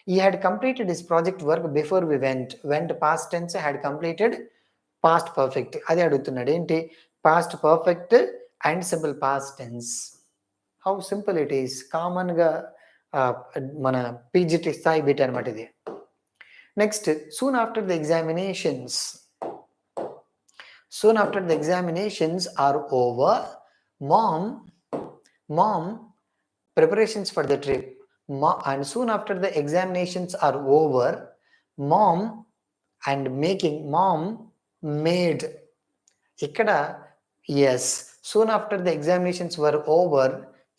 He had completed his project work before we went past tense, had completed past perfect. Adi adugutunnadu enti, past perfect and simple past tense. How simple it is. Common ga mana PGT sthayi bit anamata idi. Next, soon after the examinations are over, mom preparations for the trip, and soon after the examinations are over, mom made ikkada, yes, soon after the examinations were over,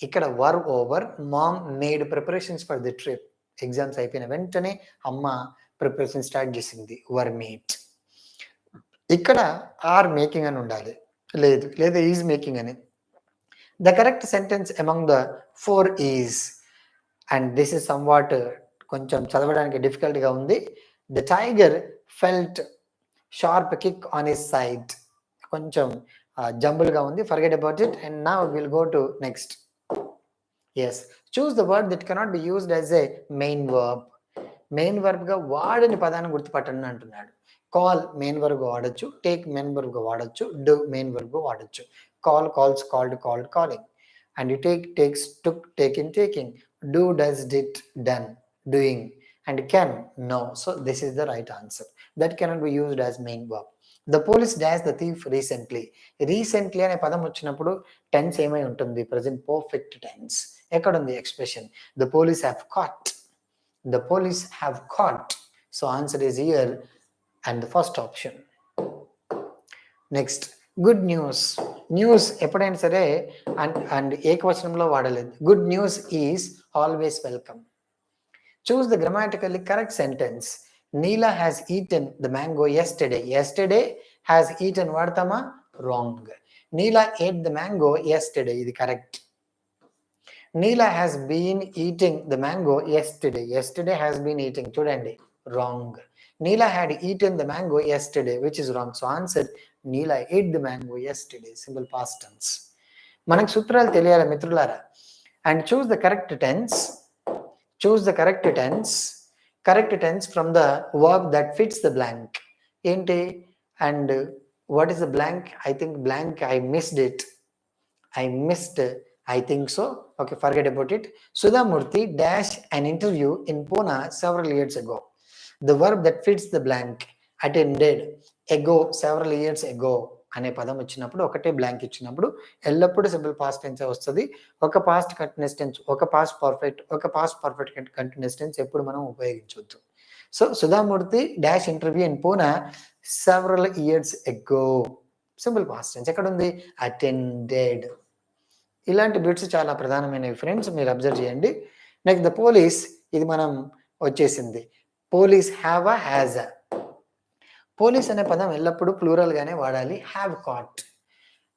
ikkada were over, mom made preparations for the trip. Exams అయిపోయిన వెంటనే అమ్మ preparation start చేసింది, were made. ఇక్కడ are making అని ఉండాలి, లేదా is making అని. The correct sentence among the 4 is, and this is somewhat కొంచెం చదవడానికి డిఫికల్ట్ గా ఉంది. The tiger felt sharp kick on his side. కొంచెం జంబుల్ గా ఉంది, forget about it. And now we'll go to next. Yes, choose the word that cannot be used as a main verb. Main verb గా వాడని పదాన్ని గుర్తుపట్టండి అంటున్నాడు. Call main verb గా వాడచ్చు, take main verb గా వాడచ్చు, డూ మెయిన్ వర్బ్ గా వాడచ్చు. Call, calls, called, calling. And you take, takes, took, taken, taking. Do, does, did, done, doing. And can, no. So this is the right answer. That cannot be used as main verb. The police dashed the thief recently. Recently అనే పదం వచ్చినప్పుడు tense ఏమై ఉంటుంది, present perfect tense. ఎక్కడ ఉంది expression, the police have caught. The police have caught. So answer is here and the first option. Next good news. News ఎప్పుడైనా సరే and ఏకవచనంలో వాడలేదు. Good news is always welcome. Choose the grammatically correct sentence. Neela has eaten the mango yesterday. Yesterday has eaten వాడతామా? Wrong. Neela ate the mango yesterday, ఇది correct. Neela has been eating the mango yesterday. Yesterday has been eating, చూడండి, wrong. Neela had eaten the mango yesterday, which is wrong. So answer, Neela ate the mango yesterday. Simple past tense. మనకు సూత్రాలు తెలియాలి మిత్రులారా. And choose the correct tense. Choose the correct tense. Correct tense from the verb that fits the blank. ఏంటి? And what is the blank? I think blank, I missed it. I think so. Okay, forget about it. Sudha Murthy dash an interview in Pune several years ago. The verb that fits the blank, attended, ago, several years ago అనే పదం వచ్చినప్పుడు, ఒకటే blank ఇచ్చినప్పుడు ఎల్లప్పుడూ simple past tense వస్తుంది. ఒక past continuous tense, ఒక past perfect continuous tense ఎప్పుడు మనం ఉపయోగించవద్దు. So Sudha Murty dash interview in Poona several years ago, simple past tense. ఎక్కడ ఉంది? అటెండెడ్. ఇలాంటి బిట్స్ చాలా ప్రధానమైనవి ఫ్రెండ్స్, మీరు అబ్జర్వ్ చేయండి. నెక్స్ట్ ద పోలీస్, ఇది మనం వచ్చేసింది. Police have a, has a. Police అనే పదం ఎల్లప్పుడూ ప్లూరల్ గానే వాడాలి. Have cot.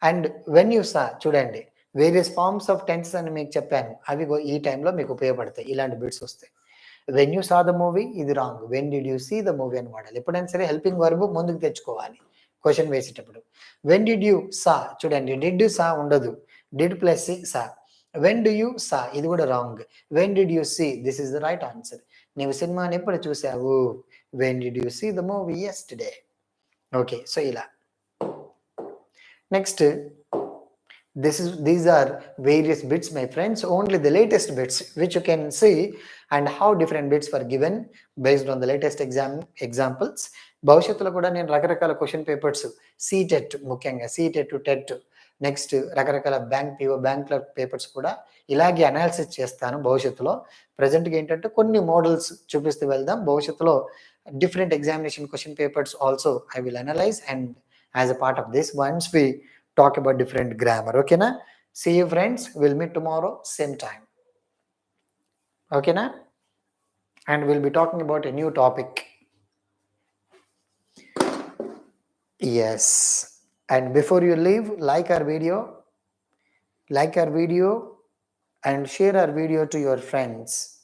And when you సా, చూడండి, వేరియస్ ఫార్మ్స్ ఆఫ్ టెన్సెస్ అని మీకు చెప్పాను, అవి ఈ టైంలో మీకు ఉపయోగపడతాయి. ఇలాంటి బిట్స్ వస్తాయి. When you saw the movie, ఇది wrong. When did you see the movie అని వాడాలి. ఎప్పుడైనా సరే హెల్పింగ్ వర్బ్ ముందుకు తెచ్చుకోవాలి క్వశ్చన్ వేసేటప్పుడు. వెన్ డిడ్ యూ సా, చూడండి, డిడ్ సా ఉండదు, did plus saw. When do you saw, ఇది కూడా wrong. When did you see, this is the right answer. నీవు సినిమాని ఎప్పుడు చూసావు? When did you see the movie yesterday. Okay, so ఇలా. Next, these are various bits, my friends, only the latest bits which you can see and how different bits were given based on the latest examples. భవిష్యత్తులో కూడా నేను రకరకాల question papers, CTET ముఖ్యంగా, CTET TET, next రకరకాల bank clerk papers కూడా ఇలాగే analysis చేస్తాను భవిష్యత్తులో. ప్రజెంట్గా ఏంటంటే కొన్ని మోడల్స్ చూపిస్తూ వెళ్దాం. భవిష్యత్తులో different examination question papers also I will analyze, and as a part of this, once we talk about different grammar. Okay na? See you friends, we'll meet tomorrow same time. Okay na? And we'll be talking about a new topic. Yes, and before you leave, like our video and share our video to your friends.